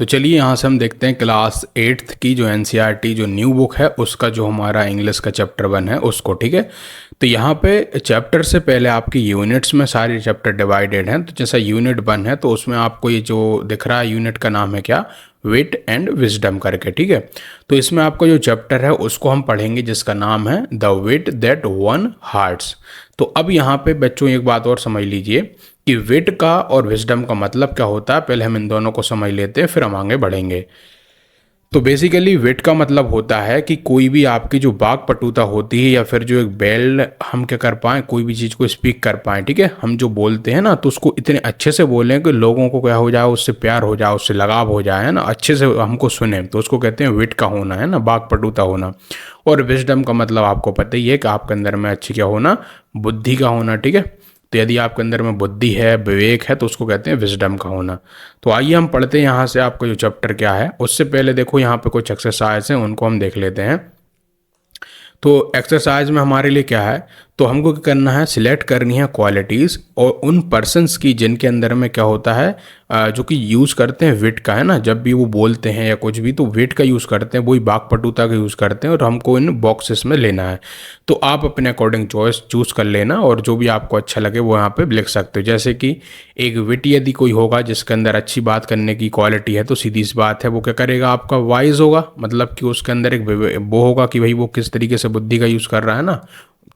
तो चलिए यहाँ से हम देखते हैं क्लास 8th की जो एनसीईआरटी जो न्यू बुक है उसका जो हमारा इंग्लिश का चैप्टर 1 है उसको। ठीक है, तो यहाँ पे चैप्टर से पहले आपकी यूनिट्स में सारे चैप्टर डिवाइडेड हैं। तो जैसा यूनिट 1 है तो उसमें आपको ये जो दिख रहा है यूनिट का नाम है क्या, विट एंड विजडम करके। ठीक है, तो इसमें आपका जो चैप्टर है उसको हम पढ़ेंगे जिसका नाम है the wheat that one hearts. तो अब यहाँ पे बच्चों एक बात और समझ लीजिए कि विट का और विजडम का मतलब क्या होता है। पहले हम इन दोनों को समझ लेते हैं फिर हम आगे बढ़ेंगे। तो बेसिकली विट का मतलब होता है कि कोई भी आपकी जो वाक्पटुता होती है या फिर जो एक बेल हम क्या कर पाएँ, कोई भी चीज़ को स्पीक कर पाएँ। ठीक है, हम जो बोलते हैं ना तो उसको इतने अच्छे से बोलें कि लोगों को क्या हो जाए, उससे प्यार हो जाए, उससे लगाव हो जाए, है ना, अच्छे से हमको सुने, तो उसको कहते हैं विट का होना, है ना, वाक्पटुता होना। और विजडम का मतलब आपको पता ही है कि आपके अंदर में अच्छी क्या होना, बुद्धि का होना। ठीक है, तो यदि आपके अंदर में बुद्धि है, विवेक है, तो उसको कहते हैं विजडम का होना। तो आइए हम पढ़ते हैं यहाँ से आपका जो चैप्टर क्या है। उससे पहले देखो यहाँ पे कुछ एक्सरसाइज हैं उनको हम देख लेते हैं। तो एक्सरसाइज में हमारे लिए क्या है, तो हमको क्या करना है, सिलेक्ट करनी है क्वालिटीज़ और उन पर्सन्स की जिनके अंदर में क्या होता है, जो कि यूज़ करते हैं विट का, है ना, जब भी वो बोलते हैं या कुछ भी तो विट का यूज़ करते हैं, वही वाक्पटुता का यूज़ करते हैं और हमको इन बॉक्सेस में लेना है। तो आप अपने अकॉर्डिंग चॉइस चूज़ कर लेना और जो भी आपको अच्छा लगे वो यहाँ पे लिख सकते हो। जैसे कि एक विट यदि कोई होगा जिसके अंदर अच्छी बात करने की क्वालिटी है तो सीधी सी बात है वो क्या करेगा, आपका वाइज होगा, मतलब कि उसके अंदर एक वो होगा कि भाई वो किस तरीके से बुद्धि का यूज़ कर रहा है ना,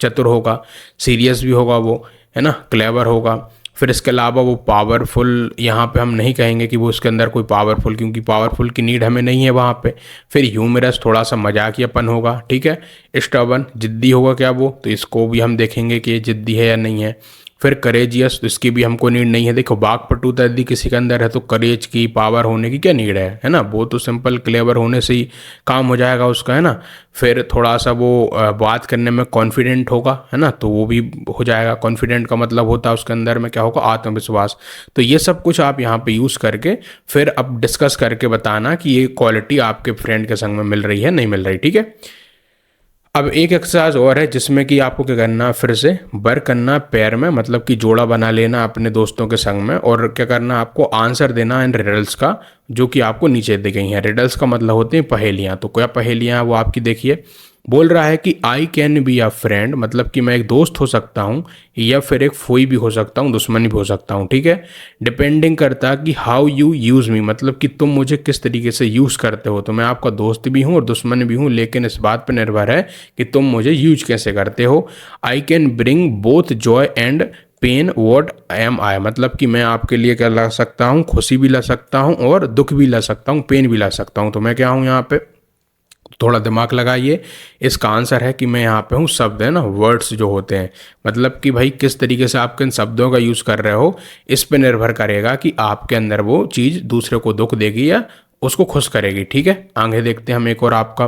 चतुर होगा, सीरियस भी होगा वो, है ना, क्लेवर होगा। फिर इसके अलावा वो पावरफुल, यहाँ पे हम नहीं कहेंगे कि वो उसके अंदर कोई पावरफुल, क्योंकि पावरफुल की नीड हमें नहीं है वहाँ पे। फिर ह्यूमरस, थोड़ा सा मजाकियापन होगा। ठीक है, स्टबर्न, जिद्दी होगा क्या वो, तो इसको भी हम देखेंगे कि ये जिद्दी है या नहीं है। फिर करेजियस, तो इसकी भी हमको नीड नहीं है। देखो वाक्पटुता यदि किसी के अंदर है तो करेज की, पावर होने की क्या नीड है ना, वो तो सिंपल क्लेवर होने से ही काम हो जाएगा उसका, है ना। फिर थोड़ा सा वो बात करने में कॉन्फिडेंट होगा, है ना, तो वो भी हो जाएगा। कॉन्फिडेंट का मतलब होता है उसके अंदर में क्या होगा, आत्मविश्वास। तो ये सब कुछ आप यहाँ पे यूज़ करके फिर अब डिस्कस करके बताना कि ये क्वालिटी आपके फ्रेंड के संग में मिल रही है नहीं मिल रही। ठीक है, अब एक एक्सरसाइज और है जिसमें कि आपको क्या करना है, फिर से बर करना पैर में, मतलब कि जोड़ा बना लेना अपने दोस्तों के संग में और क्या करना, आपको आंसर देना इन रिडल्स का जो कि आपको नीचे दी गई हैं। रिडल्स का मतलब होते हैं पहेलियाँ। तो क्या पहेलियाँ हैं वो आपकी देखिए। बोल रहा है कि I can be a friend, मतलब कि मैं एक दोस्त हो सकता हूँ या फिर एक फोई भी हो सकता हूँ, दुश्मनी भी हो सकता हूँ। ठीक है, डिपेंडिंग करता है कि हाउ यू यूज़ मी, मतलब कि तुम मुझे किस तरीके से यूज़ करते हो। तो मैं आपका दोस्त भी हूँ और दुश्मन भी हूँ, लेकिन इस बात पर निर्भर है कि तुम मुझे यूज कैसे करते हो। I can bring both joy and pain what am I, मतलब कि मैं आपके लिए क्या ला सकता हूँ, खुशी भी ला सकता हूँ और दुख भी ला सकता हूँ, पेन भी ला सकता हूँ। तो मैं क्या हूँ यहाँ पे, थोड़ा दिमाग लगाइए। इसका आंसर है कि मैं यहाँ पे हूँ शब्द, है ना, वर्ड्स जो होते हैं, मतलब कि भाई किस तरीके से आप किन शब्दों का यूज़ कर रहे हो, इस पे निर्भर करेगा कि आपके अंदर वो चीज़ दूसरे को दुख देगी या उसको खुश करेगी। ठीक है, आगे देखते हैं हम एक और आपका।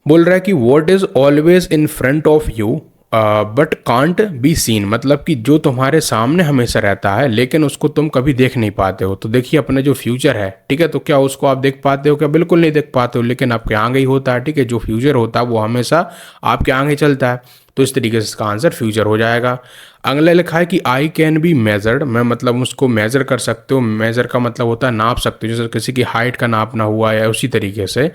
बोल रहा है कि what is always in front of you but can't be seen, मतलब कि जो तुम्हारे सामने हमेशा रहता है लेकिन उसको तुम कभी देख नहीं पाते हो। तो देखिए अपना जो फ्यूचर है, ठीक है, तो क्या उसको आप देख पाते हो क्या, बिल्कुल नहीं देख पाते हो, लेकिन आपके आगे ही होता है। ठीक है, जो फ्यूचर होता है वो हमेशा आपके आगे चलता है, तो इस तरीके से इसका आंसर फ्यूचर हो जाएगा। अगला लिखा है कि आई कैन बी मेजर्ड, मैं मतलब उसको मेजर कर सकते हो, मेजर का मतलब होता है नाप सकते हो, जैसे किसी की हाइट का नापना हुआ है उसी तरीके से।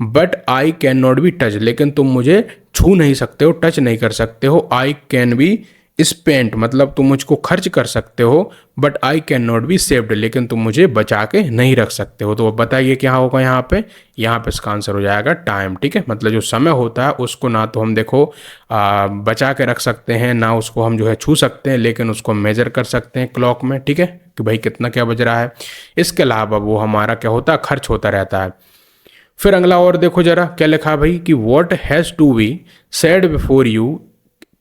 But I can not be touch, लेकिन तुम मुझे छू नहीं सकते हो, टच नहीं कर सकते हो। आई कैन बी स्पेंट, मतलब तुम मुझको खर्च कर सकते हो, but I can not be saved, लेकिन तुम मुझे बचा के नहीं रख सकते हो। तो बताइए क्या होगा यहाँ पे, यहाँ पे इसका आंसर हो जाएगा टाइम। ठीक है, मतलब जो समय होता है उसको ना तो हम देखो बचा के रख सकते हैं, ना उसको हम जो है छू सकते हैं, लेकिन उसको मेजर कर सकते हैं क्लॉक में। ठीक है, कि भाई कितना क्या बज रहा है। इसके अलावा वो हमारा क्या होता है, खर्च होता रहता है। फिर अगला और देखो जरा क्या लिखा है भाई कि what has to be said before you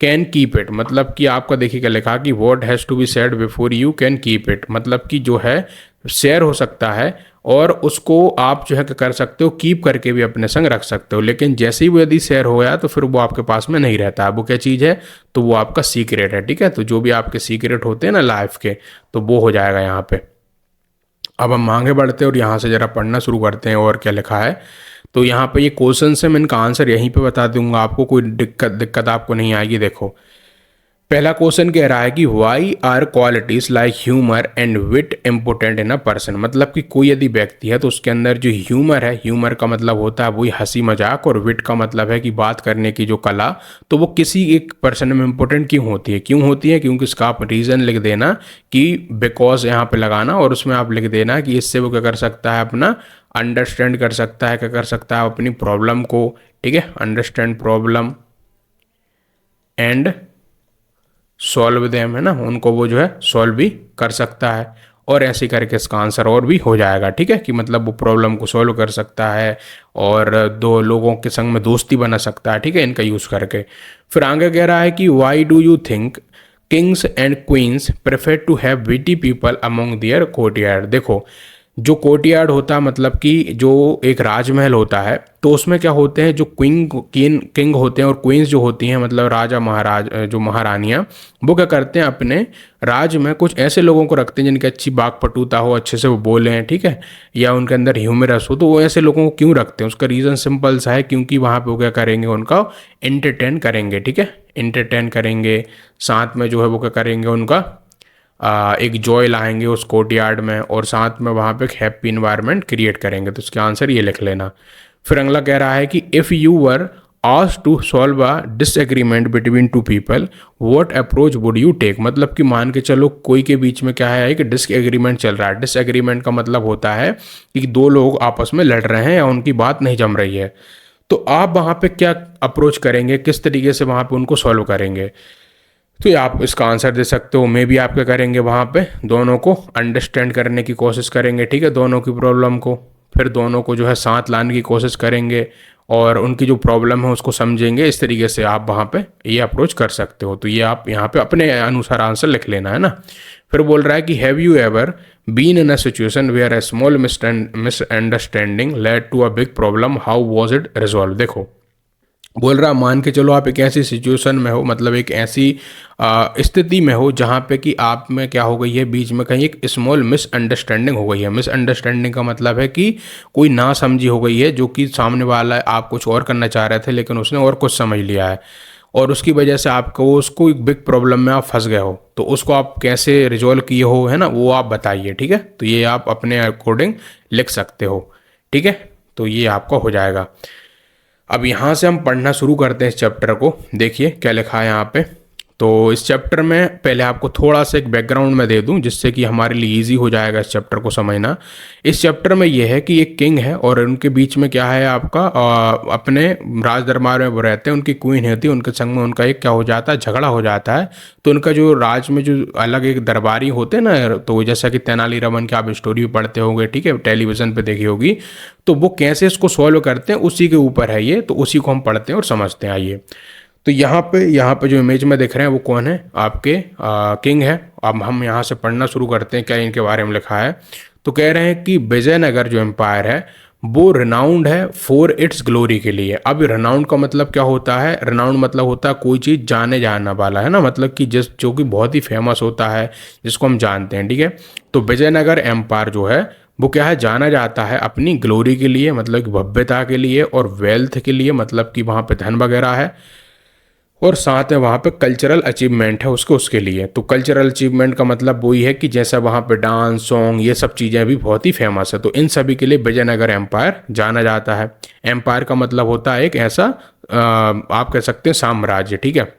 can keep it, मतलब कि आपका देखिए क्या लिखा कि what has to be said before you can keep it, मतलब कि जो है शेयर हो सकता है और उसको आप जो है कर सकते हो, कीप करके भी अपने संग रख सकते हो, लेकिन जैसे ही वो यदि शेयर हो गया तो फिर वो आपके पास में नहीं रहता है। वो क्या चीज़ है, तो वो आपका सीक्रेट है। ठीक है, तो जो भी आपके सीक्रेट होते हैं ना लाइफ के, तो वो हो जाएगा यहाँ पे। अब हम आगे बढ़ते हैं और यहाँ से ज़रा पढ़ना शुरू करते हैं और क्या लिखा है। तो यहाँ पे ये क्वेश्चन है, मैं इनका आंसर यहीं पे बता दूंगा आपको, कोई दिक्कत आपको नहीं आएगी। देखो पहला क्वेश्चन कह रहा है कि why are qualities like humour and wit important in a person, मतलब कि कोई यदि व्यक्ति है तो उसके अंदर जो ह्यूमर है, ह्यूमर का मतलब होता है वही हंसी मजाक, और विट का मतलब है कि बात करने की जो कला, तो वो किसी एक पर्सन में इम्पोर्टेंट क्यों होती है, क्यों होती है, क्योंकि इसका आप रीज़न लिख देना कि बिकॉज यहाँ पे लगाना, और उसमें आप लिख देना कि इससे वो क्या कर सकता है, अपना अंडरस्टैंड कर सकता है, क्या कर सकता है, अपनी प्रॉब्लम को, ठीक है, understand problem and solve them, है ना, उनको वो जो है सॉल्व भी कर सकता है, और ऐसे करके इसका आंसर और भी हो जाएगा, ठीक है, कि मतलब वो प्रॉब्लम को सॉल्व कर सकता है और दो लोगों के संग में दोस्ती बना सकता है, ठीक है, इनका यूज़ करके। फिर आगे कह रहा है कि why do you think kings and queens prefer to have witty people among their courtyard. देखो, जो कोर्टयार्ड होता है मतलब कि जो एक राजमहल होता है, तो उसमें क्या होते हैं, जो किंग होते हैं और क्वींस जो होती हैं, मतलब राजा महाराज जो महारानियाँ, वो क्या करते हैं, अपने राज में कुछ ऐसे लोगों को रखते हैं जिनकी अच्छी वाक्पटुता हो, अच्छे से वो बोले हैं, ठीक है, या उनके अंदर ह्यूमरस हो, तो वो ऐसे लोगों को क्यों रखते हैं, उसका रीज़न सिंपल सा है, क्योंकि वहाँ पे वो क्या करेंगे, उनका एंटरटेन करेंगे, ठीक है, एंटरटेन करेंगे, साथ में जो है वो क्या करेंगे, उनका एक जॉय लाएंगे उस कोर्टयार्ड में, और साथ में वहाँ पे एक हैप्पी इन्वायरमेंट क्रिएट करेंगे। तो इसका आंसर ये लिख लेना। फिर अगला कह रहा है कि if you were asked to solve a disagreement between two people what approach would you take, मतलब कि मान के चलो कोई के बीच में क्या है कि डिसएग्रीमेंट चल रहा है। डिसएग्रीमेंट का मतलब होता है कि दो लोग आपस में लड़ रहे हैं या उनकी बात नहीं जम रही है, तो आप वहाँ पे क्या अप्रोच करेंगे, किस तरीके से वहाँ पे उनको सॉल्व करेंगे। तो ये आप इसका आंसर दे सकते हो। मे भी आप क्या करेंगे, वहाँ पे दोनों को अंडरस्टैंड करने की कोशिश करेंगे, ठीक है, दोनों की प्रॉब्लम को, फिर दोनों को जो है साथ लाने की कोशिश करेंगे और उनकी जो प्रॉब्लम है उसको समझेंगे। इस तरीके से आप वहाँ पे ये अप्रोच कर सकते हो। तो ये आप यहाँ पे अपने अनुसार आंसर लिख लेना, है ना। फिर बोल रहा है कि have you ever been in a situation where a small misunderstanding led to a big problem, how was it resolve. देखो, बोल रहा मान के चलो आप एक ऐसी सिचुएशन में हो, मतलब एक ऐसी स्थिति में हो जहाँ पे कि आप में क्या हो गई है, बीच में कहीं एक स्मॉल मिसअंडरस्टैंडिंग हो गई है। मिसअंडरस्टैंडिंग का मतलब है कि कोई ना समझी हो गई है, जो कि सामने वाला आप कुछ और करना चाह रहे थे लेकिन उसने और कुछ समझ लिया है, और उसकी वजह से आपको उसको एक बिग प्रॉब्लम में आप फंस गए हो। तो उसको आप कैसे रिजॉल्व किए हो, है ना, वो आप बताइए, ठीक है। तो ये आप अपने अकॉर्डिंग लिख सकते हो, ठीक है। तो ये आपका हो जाएगा। अब यहाँ से हम पढ़ना शुरू करते हैं इस चैप्टर को। देखिए क्या लिखा है यहाँ पे। तो इस चैप्टर में पहले आपको थोड़ा सा एक बैकग्राउंड में दे दूं, जिससे कि हमारे लिए इजी हो जाएगा इस चैप्टर को समझना। इस चैप्टर में यह है कि एक किंग है और उनके बीच में क्या है, आपका अपने राज दरबार में वो रहते हैं, उनकी क्वीन होती है, उनके संग में उनका एक क्या हो जाता है, झगड़ा हो जाता है। तो उनका जो राज में जो अलग एक दरबारी होते हैं ना, तो जैसा कि तेनालीरामन की आप स्टोरी भी पढ़ते होंगे, ठीक है, टेलीविज़न पे देखी होगी, तो वो कैसे इसको सॉल्व करते हैं उसी के ऊपर है ये। तो उसी को हम पढ़ते हैं और समझते हैं। आइए, तो यहाँ पे जो इमेज में दिख रहे हैं वो कौन है, आपके किंग है। अब हम यहाँ से पढ़ना शुरू करते हैं क्या इनके बारे में लिखा है। तो कह रहे हैं कि विजयनगर जो एम्पायर है वो रिनाउंड है फॉर इट्स ग्लोरी के लिए। अब रिनाउंड का मतलब क्या होता है, रिनाउंड मतलब होता है कोई चीज़ जाने जाना वाला, है ना, मतलब कि जो कि बहुत ही फेमस होता है, जिसको हम जानते हैं, ठीक है। तो विजयनगर एम्पायर जो है वो क्या है, जाना जाता है अपनी ग्लोरी के लिए, मतलब कि भव्यता के लिए, और वेल्थ के लिए, मतलब कि वहाँ पे धन वगैरह है, और साथ में वहाँ पे कल्चरल अचीवमेंट है उसके लिए। तो कल्चरल अचीवमेंट का मतलब वही है कि जैसा वहाँ पे डांस, सॉन्ग, ये सब चीज़ें भी बहुत ही फेमस है। तो इन सभी के लिए विजयनगर एम्पायर जाना जाता है। एम्पायर का मतलब होता है एक ऐसा आप कह सकते हैं साम्राज्य, ठीक है।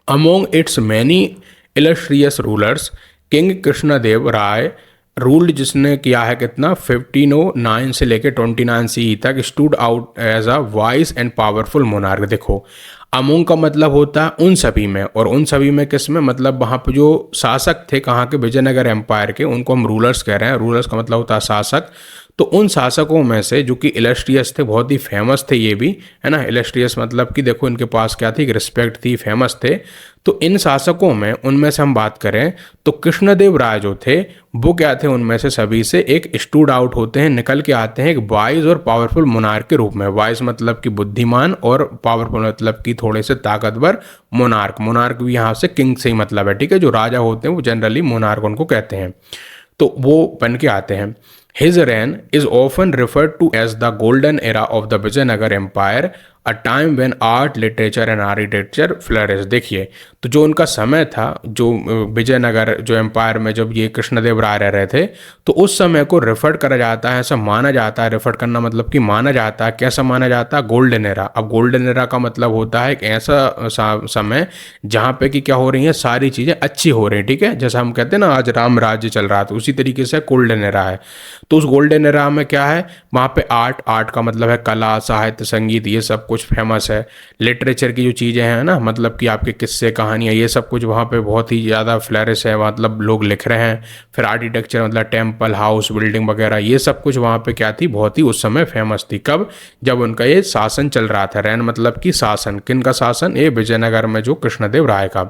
Among its many illustrious rulers king Krishnadeva Raya ruled, जिसने किया है कितना 1509 से लेकर 29 CE तक, stood out as a wise and powerful monarch. देखो, अमोंग का मतलब होता है उन सभी में, और उन सभी में किस में, मतलब वहाँ पे जो शासक थे कहाँ के, विजयनगर एम्पायर के, उनको हम रूलर्स कह रहे हैं। रूलर्स का मतलब होता है शासक। तो उन शासकों में से जो कि इलस्ट्रियस थे, बहुत ही फेमस थे ये भी, है ना। इलस्ट्रियस मतलब कि देखो इनके पास क्या थी, रिस्पेक्ट थी, फेमस थे। तो इन शासकों में, उनमें से हम बात करें तो कृष्णदेव राय जो थे वो क्या थे, उनमें से सभी से एक स्टूड आउट होते हैं, निकल के आते हैं एक वाइज और पावरफुल मोनार्क के रूप में। वाइज मतलब कि बुद्धिमान, और पावरफुल मतलब कि थोड़े से ताकतवर मोनार्क। मोनार्क भी यहाँ से किंग से ही मतलब है, ठीक है। जो राजा होते हैं वो जनरली मोनार्क उनको कहते हैं। तो वो बन के आते हैं। His reign is often referred to as the golden era of the Vijayanagar Empire. A time when art literature and architecture flourish. देखिए, तो जो उनका समय था, जो विजयनगर जो एम्पायर में जब ये कृष्णदेव राय रह रहे थे, तो उस समय को रेफर करा जाता है, ऐसा माना जाता है, रेफर करना मतलब कि माना जाता है, कैसा माना जाता है, गोल्डन एरा। अब गोल्डन एरा का मतलब होता है एक ऐसा समय जहाँ पे कि क्या हो रही है, सारी चीज़ें अच्छी हो रही हैं, ठीक है, जैसा हम कहते हैं ना आज राम राज्य चल रहा था, उसी तरीके से गोल्डन एरा है। तो उस गोल्डन एरा में क्या है, वहाँ पे आर्ट, आर्ट का मतलब है कला, साहित्य, संगीत, ये सब कुछ फेमस है। लिटरेचर की जो चीज़ें हैं ना, मतलब कि आपके किस्से, कहानियाँ, ये सब कुछ वहाँ पे बहुत ही ज़्यादा फ्लरिश है, मतलब लोग लिख रहे हैं। फिर आर्किटेक्चर मतलब टेम्पल, हाउस, बिल्डिंग वगैरह, ये सब कुछ वहाँ पे क्या थी, बहुत ही उस समय फेमस थी। कब? जब उनका ये शासन चल रहा था। रैन मतलब कि शासन, किन का शासन? ये विजयनगर में जो कृष्णदेव राय का।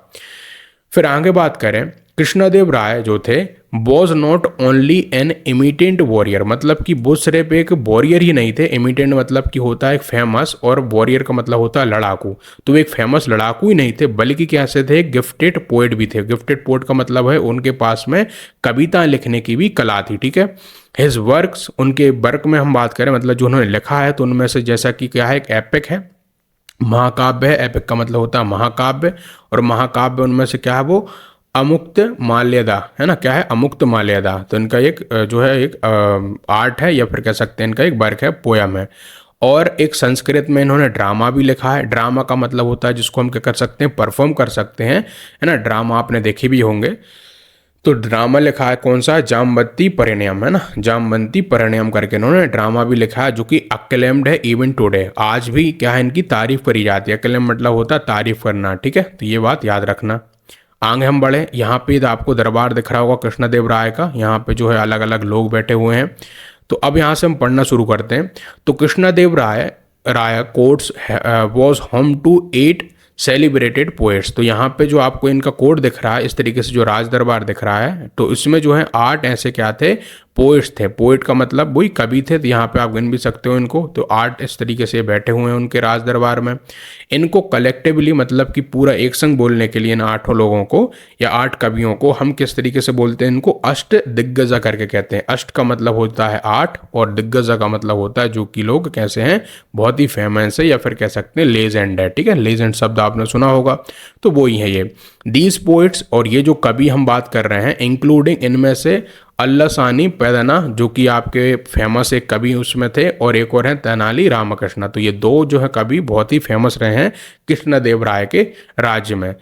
फिर आगे बात करें, कृष्णदेव राय जो थे was not only an eminent warrior, मतलब कि वो सिर्फ एक वॉरियर ही नहीं थे। इमिटेंट मतलब कि होता है एक फेमस, और वॉरियर का मतलब होता है लड़ाकू। तो एक फेमस लड़ाकू ही नहीं थे, बल्कि कैसे थे, गिफ्टेड पोएट भी थे। गिफ्टेड पोएट का मतलब है उनके पास में कविता लिखने की भी कला थी, ठीक है। हिज वर्क्स, उनके वर्क में हम बात करें, मतलब जो उन्होंने लिखा है, तो उनमें से जैसा कि क्या है, एक एपिक है, महाकाव्य है। एपिक का मतलब होता है महाकाव्य, और महाकाव्य उनमें से क्या है, वो अमुक्त माल्यदा है ना, क्या है, अमुक्त माल्यदा। तो इनका एक जो है एक आर्ट है, या फिर कह सकते हैं इनका एक वर्क है, पोयम है। और एक संस्कृत में इन्होंने ड्रामा भी लिखा है। ड्रामा का मतलब होता है जिसको हम क्या कर सकते हैं, परफॉर्म कर सकते हैं, है ना। ड्रामा आपने देखे भी होंगे। तो ड्रामा लिखा है कौन सा, जामवंती परिणयम, है ना, जामवंती परिणयम करके इन्होंने ड्रामा भी लिखा है, जो कि अक्लेम्ड है इवन टुडे, आज भी क्या है, इनकी तारीफ करी जाती है। अक्लेम मतलब होता है तारीफ करना, ठीक है, तो ये बात याद रखना। आगे हम बढ़े, यहाँ पे आपको दरबार दिख रहा होगा कृष्णदेव राय का, यहाँ पे जो है अलग अलग लोग बैठे हुए हैं। तो अब यहाँ से हम पढ़ना शुरू करते हैं। तो Krishnadev Rai courts was home to 8 celebrated poets. तो यहाँ पे जो आपको इनका कोड दिख रहा है, इस तरीके से जो राज दरबार दिख रहा है, तो इसमें जो है 8 ऐसे क्या थे, पोएट्स थे। पोएट का मतलब वही कवि थे, तो यहाँ पे आप गिन भी सकते हो इनको। तो 8 इस तरीके से बैठे हुए हैं उनके राज दरबार में। इनको कलेक्टिवली मतलब कि पूरा एक संग बोलने के लिए इन 8 लोगों को या 8 कवियों को हम किस तरीके से बोलते हैं, इनको अष्ट दिग्गजा करके कहते हैं। अष्ट का मतलब होता है 8, और दिग्गजा का मतलब होता है जो कि लोग कैसे हैं, बहुत ही फेमस है, या फिर कह सकते हैं लेजेंड है, ठीक है। लेजेंड शब्द आपने सुना होगा, तो वो ही है ये दीज पोइट्स। और ये जो कवि हम बात कर रहे हैं, इंक्लूडिंग इनमें से अल्लासानी पैदना, जो कि आपके फेमस एक कवि उसमें थे, और एक और हैं तेनाली रामकृष्ण। तो ये दो जो है कवि बहुत ही फेमस रहे हैं कृष्णदेव राय के राज्य में।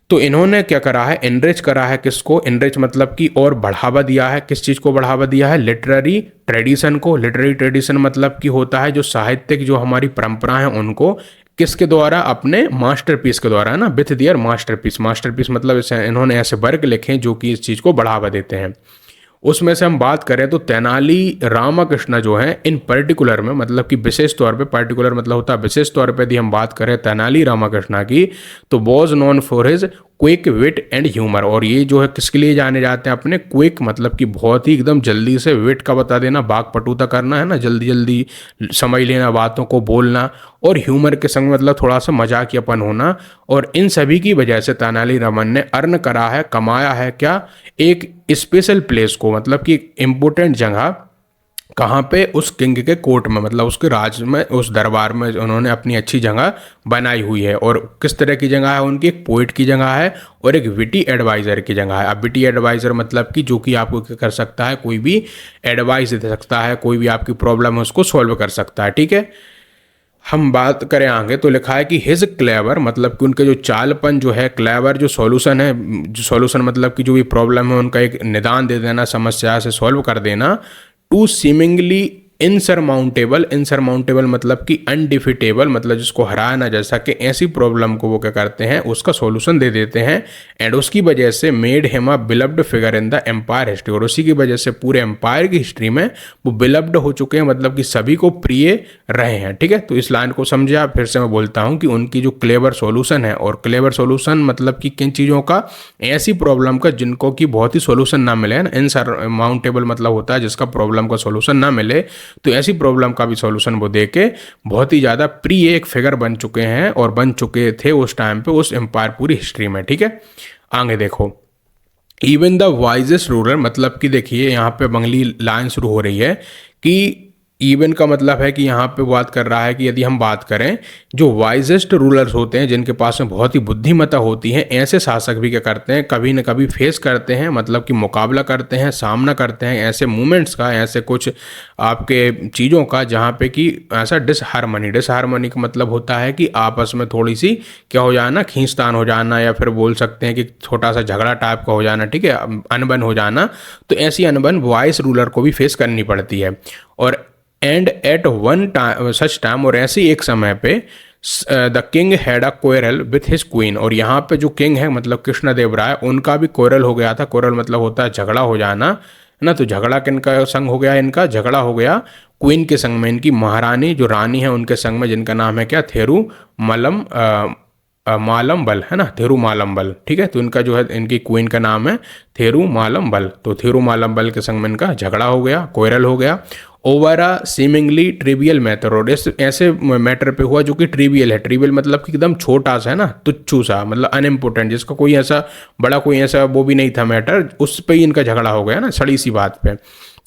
तो इन्होंने क्या करा है, इनरिच करा है, किसको इनरिच मतलब कि और बढ़ावा दिया है, किस चीज़ को बढ़ावा दिया है, लिटरेरी ट्रेडिशन को। लिटरेरी ट्रेडिशन मतलब कि होता है जो साहित्यिक जो हमारी परंपरा है उनको, किसके द्वारा, अपने मास्टरपीस के द्वारा, है ना, विथ दियर मास्टरपीस। मास्टरपीस मतलब इन्होंने ऐसे वर्क लिखे जो कि इस चीज़ को बढ़ावा देते हैं। उसमें से हम बात करें तो तेनाली रामकृष्ण जो है इन पर्टिकुलर में, मतलब कि विशेष तौर पे, पर्टिकुलर मतलब होता है विशेष तौर पे यदि हम बात करें तेनाली रामकृष्ण की, तो was known for his quick wit and humour. और ये जो है किसके लिए जाने जाते हैं, अपने क्विक मतलब कि बहुत ही एकदम जल्दी से, विट का बता देना, वाक्पटुता करना, है ना, जल्दी जल्दी समझ लेना बातों को, बोलना, और ह्यूमर के संग मतलब थोड़ा सा मजाकियापन होना। और इन सभी की वजह से तेनाली रामन ने अर्न करा है, कमाया है क्या, एक स्पेशल प्लेस को, मतलब कि एक इम्पोर्टेंट जगह, कहाँ पे, उस किंग के कोर्ट में, मतलब उसके राज में, उस दरबार में उन्होंने अपनी अच्छी जगह बनाई हुई है। और किस तरह की जगह है उनकी, एक पोइट की जगह है और एक विटी एडवाइज़र की जगह है। अब विटी एडवाइज़र मतलब कि जो कि आपको क्या कर सकता है, कोई भी एडवाइस दे सकता है, कोई भी आपकी प्रॉब्लम है उसको सॉल्व कर सकता है, ठीक है। हम बात करें आगे तो लिखा है कि हिज क्लेवर मतलब कि उनके जो चालपन जो है, क्लेवर जो सॉल्यूशन है, जो सॉल्यूशन मतलब कि जो भी प्रॉब्लम है उनका एक निदान दे देना, समस्या से सॉल्व कर देना। टू सीमिंगली इनसरमाउंटेबल, इनसरमाउंटेबल मतलब कि अनडिफिटेबल, मतलब जिसको हराया ना जा सके, ऐसी प्रॉब्लम को वो क्या करते हैं, उसका सॉल्यूशन दे देते हैं। एंड उसकी वजह से made him a beloved figure in the empire history, और उसी की वजह से पूरे एम्पायर की हिस्ट्री में वो बिलव्ड हो चुके हैं, मतलब कि सभी को प्रिय रहे हैं, ठीक है। तो इस लाइन को समझे आप, फिर से मैं बोलता हूँ कि उनकी जो क्लेवर सॉल्यूशन है, और क्लेवर सॉल्यूशन मतलब कि किन चीज़ों का, ऐसी प्रॉब्लम का जिनको कि बहुत ही सॉल्यूशन ना मिले, ना, इनसरमाउंटेबल मतलब होता है जिसका प्रॉब्लम का सॉल्यूशन ना मिले, तो ऐसी प्रॉब्लम का भी सॉल्यूशन वो दे के बहुत ही ज़्यादा प्रिय एक फिगर बन चुके हैं, और बन चुके थे उस टाइम पे, उस एम्पायर पूरी हिस्ट्री में, ठीक है। आगे देखो, इवन द वाइजेस्ट रूलर, मतलब कि देखिए यहाँ पे बंगली लाइन शुरू हो रही है कि इवन का मतलब है कि यहाँ पे बात कर रहा है कि यदि हम बात करें जो वाइजेस्ट रूलर्स होते हैं, जिनके पास में बहुत ही बुद्धिमत्ता होती है, ऐसे शासक भी क्या करते हैं, कभी न कभी फेस करते हैं, मतलब कि मुकाबला करते हैं, सामना करते हैं ऐसे मूवमेंट्स का, ऐसे कुछ आपके चीज़ों का जहाँ पे कि ऐसा डिसहारमनी का मतलब होता है कि आपस में थोड़ी सी क्या हो जाना, खींचतान हो जाना, या फिर बोल सकते हैं कि छोटा सा झगड़ा टाइप का हो जाना, ठीक है, अनबन हो जाना। तो ऐसी अनबन वाइस रूलर को भी फेस करनी पड़ती है। और and at one time such time, और ऐसे एक समय पे the king had a quarrel with his queen, और यहाँ पे जो किंग है मतलब कृष्णदेव राय, उनका भी कोरल हो गया था। कोरल मतलब होता है झगड़ा हो जाना, है ना। तो झगड़ा किनका संग हो गया, इनका झगड़ा हो गया क्वीन के संग में, इनकी महारानी जो रानी है उनके संग में, जिनका नाम है क्या, थेरू मलम मालमबल, है ना, थेरू मालमबल, ठीक है। तो इनका जो है, इनकी क्वीन का नाम है थेरू मालमबल। तो थेरू मालमबल के संग में इनका झगड़ा हो गया, कोयरल हो गया, over a seemingly trivial matter, और ऐसे मैटर पे हुआ जो कि ट्रिवियल है। ट्रिवियल मतलब कि एकदम छोटा सा, है ना, तुच्छू सा, मतलब अनइम्पोर्टेंट, जिसका कोई ऐसा बड़ा कोई ऐसा वो भी नहीं था मैटर, उस पे ही इनका झगड़ा हो गया ना, सड़ी सी बात पे।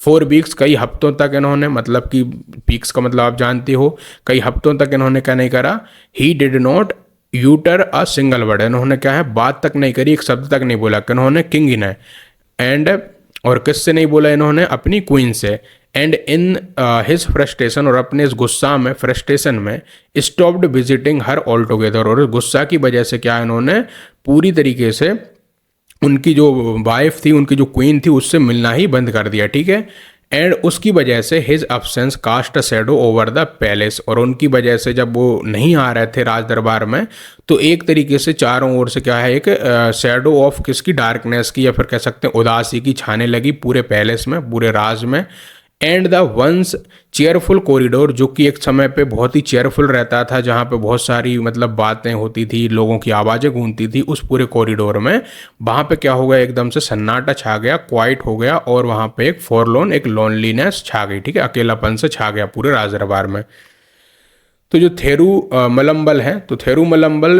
4 वीक्स, कई हफ्तों तक इन्होंने, मतलब कि वीक्स का मतलब आप जानते हो, कई हफ्तों तक इन्होंने क्या नहीं करा, he did not utter a single word, इन्होंने क्या है, बात तक नहीं करी, एक शब्द तक नहीं बोला, इन्होंने किंग ने। एंड, और किससे नहीं बोला इन्होंने, अपनी क्वीन से। एंड इन हिज फ्रस्ट्रेशन, और अपने इस गुस्सा में, फ्रस्ट्रेशन में, stopped visiting her all together, और इस गुस्सा की वजह से क्या इन्होंने पूरी तरीके से उनकी जो वाइफ थी, उनकी जो क्वीन थी, उससे मिलना ही बंद कर दिया, ठीक है। एंड उसकी वजह से his absence cast a shadow over the palace, और उनकी वजह से जब वो नहीं आ रहे थे राज दरबार में, तो एक तरीके से चारों ओर से क्या है, एक शैडो ऑफ किसकी, डार्कनेस की, या फिर कह सकते हैं उदासी की छाने लगी पूरे पैलेस में, पूरे राज में। And the ones cheerful corridor, जो कि एक समय पे बहुत ही चेयरफुल रहता था, जहाँ पे बहुत सारी मतलब बातें होती थी, लोगों की आवाज़ें गूंजती थी, उस पूरे कॉरिडोर में, वहाँ पे क्या हो गया, एकदम से सन्नाटा छा गया, क्वाइट हो गया, और वहाँ पे एक फॉरलोन, एक लोनलीनेस छा गई, ठीक है, अकेलापन से छा गया पूरे राज दरबार में। तो जो थेरू मलम्बल है, तो थेरू मलम्बल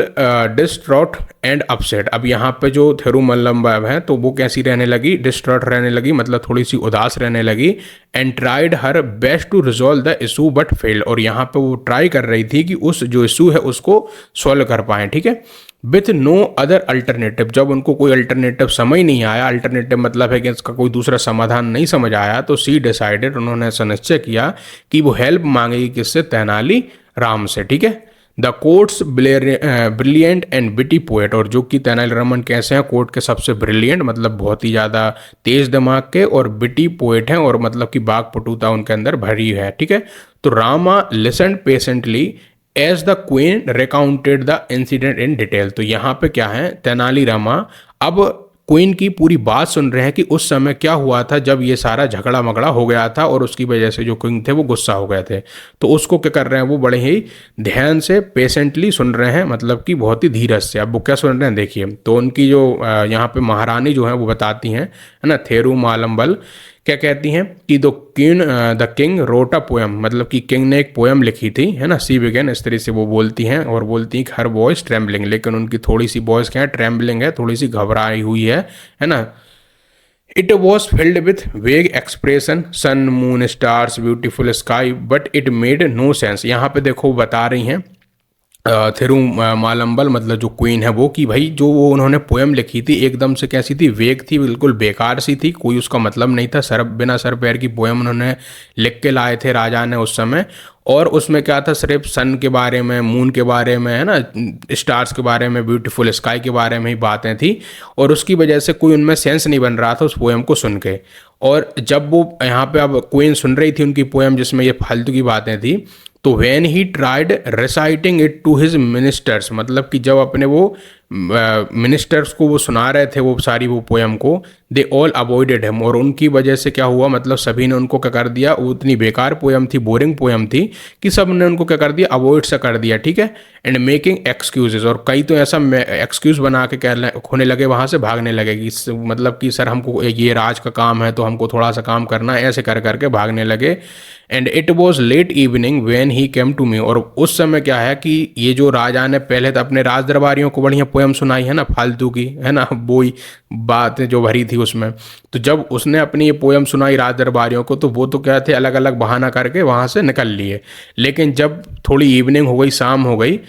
डिस्ट्रॉट एंड अपसेट, अब यहाँ पे जो थेरू मलम्बल है, तो वो कैसी रहने लगी, डिस्ट्रॉट रहने लगी, मतलब थोड़ी सी उदास रहने लगी। And tried her best to resolve the issue but failed, और यहाँ पे वो ट्राई कर रही थी कि उस जो इशू है उसको सॉल्व कर पाएँ, ठीक है, विथ नो अदर अल्टरनेटिव, जब उनको कोई अल्टरनेटिव समझ नहीं आया, अल्टरनेटिव मतलब है कि इसका कोई दूसरा समाधान नहीं समझ आया, तो सी डिसाइडेड, उन्होंने ऐसा निश्चय किया कि वो हेल्प मांगेगी किससे, तेनाली राम से, ठीक है। The courts brilliant and witty poet, और जो कि तेनालीरामन कैसे हैं, कोर्ट के सबसे ब्रिलियंट, मतलब बहुत ही ज़्यादा तेज दिमाग के, और विटी पोएट हैं, और मतलब कि बागपटुता उनके अंदर भरी है, ठीक है। तो Rama listen patiently as the queen recounted the incident in detail, तो यहाँ पे क्या है, तेनालीरामा अब क्वीन की पूरी बात सुन रहे हैं कि उस समय क्या हुआ था जब ये सारा झगड़ा मगड़ा हो गया था, और उसकी वजह से जो किंग थे वो गुस्सा हो गए थे। तो उसको क्या कर रहे हैं, वो बड़े ही ध्यान से पेशेंटली सुन रहे हैं, मतलब कि बहुत ही धीरज से। अब वो क्या सुन रहे हैं देखिए, तो उनकी जो यहाँ पे महारानी जो है वो बताती हैं, है ना, थेरू मालम्बल क्या कहती हैं कि the king wrote a poem, मतलब कि किंग ने एक पोएम लिखी थी, है ना, सी बिगेन, इस तरह से वो बोलती हैं, और बोलती हैं कि हर वॉइस ट्रेम्बलिंग, लेकिन उनकी थोड़ी सी वॉइस क्या है, ट्रेम्बलिंग है, थोड़ी सी घबराई हुई है ना। It was filled with vague expressions, sun moon stars beautiful sky, but it made no sense, यहाँ पे देखो बता रही हैं थिरू मालम्बल, मतलब जो क्वीन है वो, कि भाई जो वो उन्होंने पोएम लिखी थी एकदम से कैसी थी, वेग थी, बिल्कुल बेकार सी थी, कोई उसका मतलब नहीं था, सर बिना सर पैर की पोएम उन्होंने लिख के लाए थे राजा ने उस समय। और उसमें क्या था, सिर्फ सन के बारे में, मून के बारे में, है ना, स्टार्स के बारे में, ब्यूटीफुल स्काई के बारे में ही बातें थी, और उसकी वजह से कोई उनमें सेंस नहीं बन रहा था उस पोएम को सुन के। और जब वो यहाँ पे अब क्वीन सुन रही थी उनकी पोएम जिसमें ये फालतू की बातें थी, तो when he tried reciting it to his ministers, मतलब कि जब अपने वो मिनिस्टर्स को वो सुना रहे थे वो सारी वो पोएम को, दे ऑल अवॉइडेड हिम, और उनकी वजह से क्या हुआ, मतलब सभी ने उनको क्या कर दिया, वो उतनी बेकार पोएम थी, बोरिंग पोएम थी, कि सब ने उनको क्या कर दिया, अवॉइड सा कर दिया, ठीक है। एंड मेकिंग एक्सक्यूजेज, और कई तो ऐसा एक्सक्यूज बना के कह होने लगे, वहाँ से भागने लगे कि मतलब कि सर हमको ये राज का काम है तो हमको थोड़ा सा काम करना है, ऐसे कर करके भागने लगे। And it was late evening when he came to me, और उस समय क्या है कि ये जो राजा ने पहले तो अपने राज दरबारियों को बढ़िया पोएम सुनाई है ना, फालतू की, है ना, वही बातें जो भरी थी उसमें। तो जब उसने अपनी ये पोयम सुनाई राज दरबारियों को, तो वो तो क्या थे, अलग अलग बहाना करके वहाँ से निकल लिए। लेकिन जब थोड़ी इवनिंग हो गई, शाम हो गई,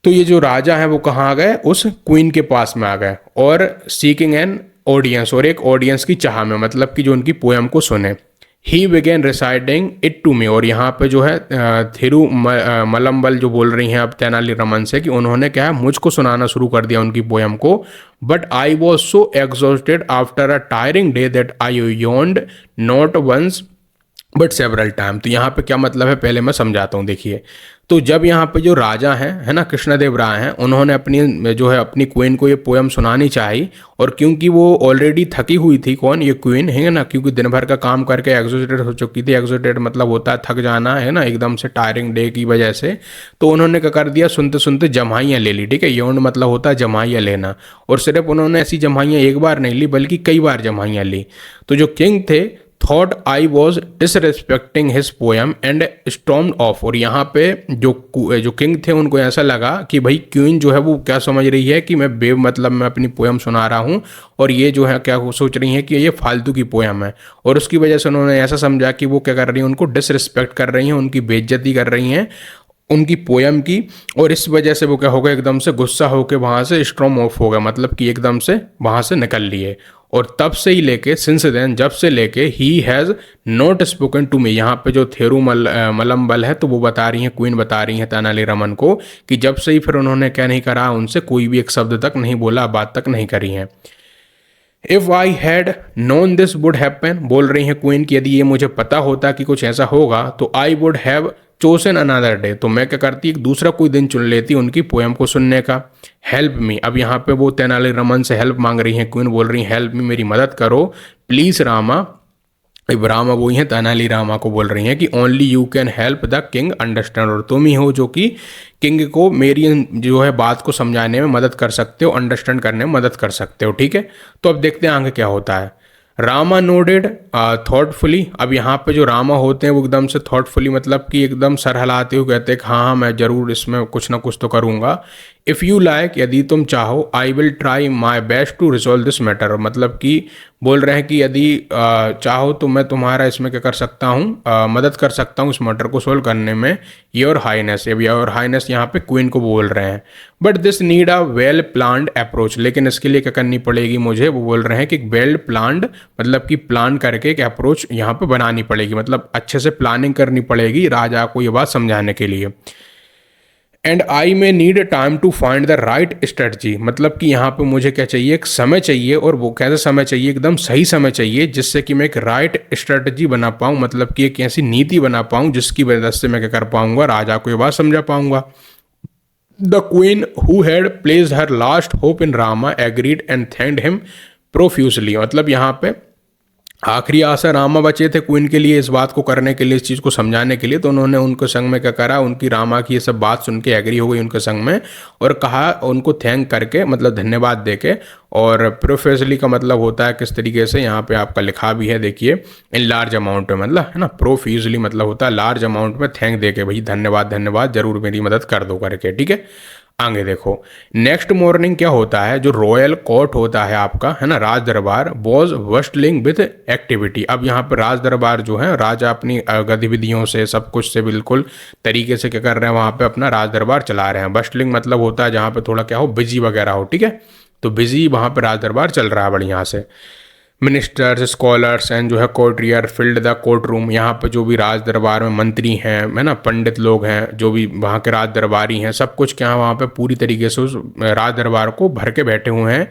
तो ये जो राजा हैं वो कहाँ आ गए, उस क्वीन के पास में आ गए, और सीकिंग एन ऑडियंस, और एक ऑडियंस की चाह में, मतलब कि जो उनकी पोयम को सुने। He began reciting it to me, और यहाँ पे जो है मलम्बल जो बोल रही हैं अब तेनालीरामन से कि उन्होंने क्या है, मुझको सुनाना शुरू कर दिया उनकी पोयम को। But I was so exhausted after a tiring day that I yawned not once but several time. तो यहाँ पे क्या मतलब है, पहले मैं समझाता हूँ। देखिए, तो जब यहाँ पे जो राजा हैं, है ना, कृष्णदेव राय हैं, उन्होंने अपनी जो है अपनी क्वीन को ये पोयम सुनानी चाहिए, और क्योंकि वो ऑलरेडी थकी हुई थी, कौन, ये क्वीन है ना, क्योंकि दिन भर का काम करके एग्जॉस्टेड हो चुकी थी। एग्जॉस्टेड मतलब होता है थक जाना, है ना, एकदम से टायरिंग डे की वजह से। तो उन्होंने क्या कर दिया, सुनते सुनते जमाइयाँ ले ली। ठीक है, यौन मतलब होता है जमाइयाँ लेना, और सिर्फ उन्होंने ऐसी जमाइयाँ एक बार नहीं ली, बल्कि कई बार जमाइयाँ ली। तो जो किंग थे thought I was disrespecting his poem and stormed of, और यहाँ पे जो किंग थे उनको ऐसा लगा कि भाई क्वीन जो है वो क्या समझ रही है कि मैं मतलब मैं अपनी पोएम सुना रहा हूँ, और ये जो है क्या सोच रही है कि ये फालतू की पोएम है, और उसकी वजह से उन्होंने ऐसा समझा कि वो क्या कर रही हैं, उनको डिसरिस्पेक्ट कर रही हैं, उनकी बेइज्जती कर रही हैं उनकी पोयम की। और इस वजह से वो क्या हो गया, एकदम से गुस्सा होकर वहाँ से स्ट्रॉम ऑफ हो गया, मतलब कि एकदम से वहाँ से निकल लिए। और तब से ही लेके, सिंस देन, जब से लेके, he has not spoken to me. यहाँ पे जो थेरू मलम्बल है, तो वो बता रही हैं, क्वीन बता रही हैं तेनालीरामन को कि जब से ही फिर उन्होंने क्या नहीं करा, उनसे कोई भी एक शब्द तक नहीं बोला, बात तक नहीं करी है। If I had known this would happen, बोल रही हैं क्वीन कि यदि ये मुझे पता होता कि कुछ ऐसा होगा, तो I would have chosen another day, तो मैं क्या करती, एक दूसरा कोई दिन चुन लेती उनकी पोएम को सुनने का। हेल्प मी, अब यहाँ पे वो तेनालीरामन से हेल्प मांग रही हैं, क्वीन बोल रही हैं हेल्प मी, मेरी मदद करो प्लीज़ रामा। अब रामा वो ही हैं, तेनालीरामा को बोल रही हैं कि only you can help the king understand, और तुम ही हो जो कि किंग को मेरी जो है बात को समझाने में मदद कर सकते हो, अंडरस्टैंड करने में मदद कर सकते हो। ठीक है, तो अब देखते हैं आगे क्या होता है। रामा नोडेड थॉटफुली, अब यहाँ पे जो रामा होते हैं वो एकदम से थॉटफुली, मतलब कि एकदम सर हिलाते हुए कहते हैं कि हाँ हाँ मैं ज़रूर इसमें कुछ ना कुछ तो करूँगा। इफ़ यू लाइक, यदि तुम चाहो, I will try my best to resolve this matter, मतलब कि बोल रहे हैं कि यदि चाहो तो मैं तुम्हारा इसमें क्या कर सकता हूँ, मदद कर सकता हूँ इस मैटर को सोल्व करने में, योर हाईनेस। अब योर हाईनेस यहाँ पे क्वीन को बोल रहे हैं। But this need a well planned approach, लेकिन इसके लिए क्या करनी पड़ेगी मुझे, वो बोल रहे हैं कि वेल प्लान्ड मतलब कि प्लान करके एक अप्रोच यहाँ पे बनानी पड़ेगी, मतलब अच्छे से प्लानिंग करनी पड़ेगी राजा को ये बात समझाने के लिए। And I am need time to find the right strategy, मतलब कि यहाँ पे मुझे क्या चाहिए, एक समय चाहिए, और वो कैसे समय चाहिए, एकदम सही समय चाहिए, जिससे कि मैं एक राइट स्ट्रेटजी बना पाऊँ, मतलब कि एक ऐसी नीति बना पाऊँ जिसकी वजह से मैं क्या कर पाऊँगा, राजा को ये बात समझा पाऊँगा। The queen who had placed her last hope in Rama agreed and thanked him profusely, मतलब यहाँ पे आखिरी आशा रामा बचे थे क्वीन के लिए इस बात को करने के लिए, इस चीज़ को समझाने के लिए, तो उन्होंने उनके संग में क्या करा, उनकी रामा की ये सब बात सुन के एग्री हो गई उनके संग में, और कहा उनको थैंक करके, मतलब धन्यवाद देके। और प्रोफेसली का मतलब होता है किस तरीके से, यहाँ पे आपका लिखा भी है, देखिए, इन लार्ज अमाउंट में, मतलब है ना, प्रोफ्यूजली मतलब होता है लार्ज अमाउंट में थैंक दे के, भाई धन्यवाद धन्यवाद, जरूर मेरी मदद कर दो करके। ठीक है, आगे देखो। नेक्स्ट मॉर्निंग क्या होता है, जो रॉयल कोर्ट होता है आपका, है ना, राज दरबार, वॉज वस्टलिंग विद एक्टिविटी। अब यहाँ पर राज दरबार जो है, राजा अपनी गतिविधियों से, सब कुछ से बिल्कुल तरीके से क्या कर रहे हैं, वहाँ पे अपना राज दरबार चला रहे हैं। वस्टलिंग मतलब होता है जहाँ पे थोड़ा क्या हो, बिजी वगैरह हो। ठीक है, तो बिजी वहाँ पर राज दरबार चल रहा है बढ़िया से। मिनिस्टर्स, स्कॉलर्स एंड जो है courtier filled the court room, यहाँ पे जो भी राज दरबार में मंत्री हैं, है ना, पंडित लोग हैं, जो भी वहाँ के राज दरबारी हैं, सब कुछ क्या वहाँ पे पूरी तरीके से उस राज दरबार को भर के बैठे हुए हैं।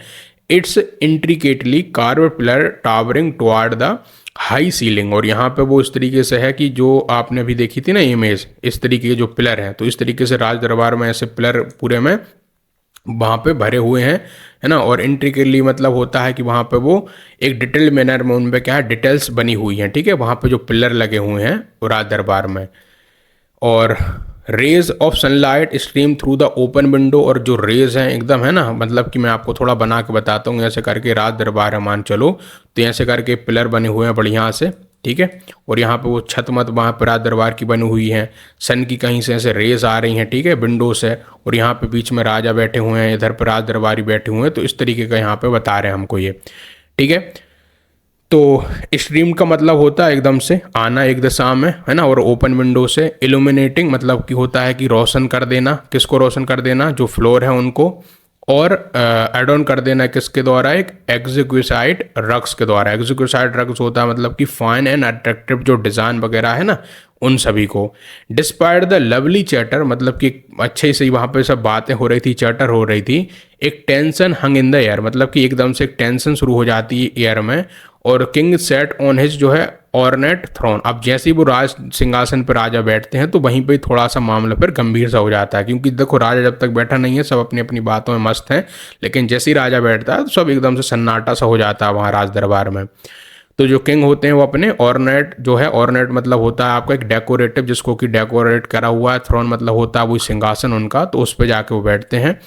It's intricately carved pillar towering toward the high ceiling, और यहाँ पे वो इस तरीके से है कि जो आपने अभी देखी थी ना इमेज, इस तरीके के जो पिलर हैं, तो इस तरीके से राज दरबार में ऐसे पिलर पूरे में वहाँ पे भरे हुए हैं, है ना। और इंट्रिकेटली मतलब होता है कि वहाँ पे वो एक डिटेल मैनर में उन पे क्या है, डिटेल्स बनी हुई हैं। ठीक है, वहाँ पे जो पिलर लगे हुए हैं वो राज दरबार में, और rays of sunlight stream through the open window, और जो रेज हैं एकदम, है ना, मतलब कि मैं आपको थोड़ा बना के बताता हूँ, ऐसे करके राज दरबार है मान चलो, तो ऐसे करके पिलर बने हुए हैं बढ़िया से। ठीक है, और यहाँ पे वो छत मत वहाँ पर राज दरबार की बनी हुई है, सन की कहीं से ऐसे रेज आ रही हैं, ठीक है, विंडो से, और यहाँ पे बीच में राजा बैठे हुए हैं, इधर पर राज दरबारी बैठे हुए हैं, तो इस तरीके का यहाँ पे बता रहे हैं हमको ये। ठीक है। तो स्ट्रीम का मतलब होता है एकदम से आना एक दिशा में, है ना, और ओपन विंडो से। इल्यूमिनेटिंग मतलब कि होता है कि रोशन कर देना, किसको रोशन कर देना, जो फ्लोर है उनको। और एड ऑन कर देना किसके द्वारा, एक एग्जीक्यूसाइड रग्स के द्वारा। एग्जीक्यूसाइड रग्स होता है मतलब कि फाइन एंड अट्रैक्टिव जो डिज़ाइन वगैरह है ना, उन सभी को। डिस्पाइट द लवली चैटर मतलब कि अच्छे से वहाँ पे सब बातें हो रही थी, चैटर हो रही थी, एक tension hung in the air मतलब कि एकदम से एक टेंशन शुरू हो जाती है एयर में। और किंग सेट ऑन हिज जो है ऑर्नेट थ्रोन, अब जैसे ही वो राज सिंहासन पर राजा बैठते हैं तो वहीं पे थोड़ा सा मामला फिर गंभीर सा हो जाता है, क्योंकि देखो राजा जब तक बैठा नहीं है सब अपनी अपनी बातों में मस्त हैं, लेकिन जैसे ही राजा बैठता है तो सब एकदम से सन्नाटा सा हो जाता है वहाँ राज दरबार में। तो जो किंग होते हैं वो अपने ऑर्नेट जो है, ऑर्नेट मतलब होता है आपका एक डेकोरेटिव, जिसको कि डेकोरेट करा हुआ है, थ्रोन मतलब होता है वही सिंहासन उनका, तो उस पर जाके वो बैठते हैं।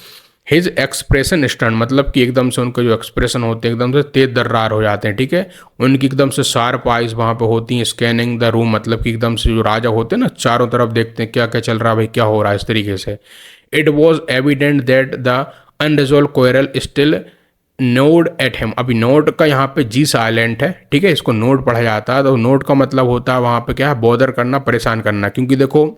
हिज एक्सप्रेशन स्टर्न मतलब कि एकदम से उनके जो एक्सप्रेशन होते हैं एकदम से तेज दर्रार हो जाते हैं, ठीक है। उनकी एकदम से शार्प आइज वहाँ पे होती हैं। स्कैनिंग द रूम मतलब कि एकदम से जो राजा होते हैं ना चारों तरफ देखते हैं क्या क्या चल रहा है भाई, क्या हो रहा है, इस तरीके से। It was evident that the unresolved quarrel still node at him, अभी नोड का यहाँ पे जी साइलेंट है, ठीक है, इसको नोड पढ़ा जाता है। तो नोड का मतलब होता है वहाँ पे क्या है, बॉदर करना, परेशान करना, क्योंकि देखो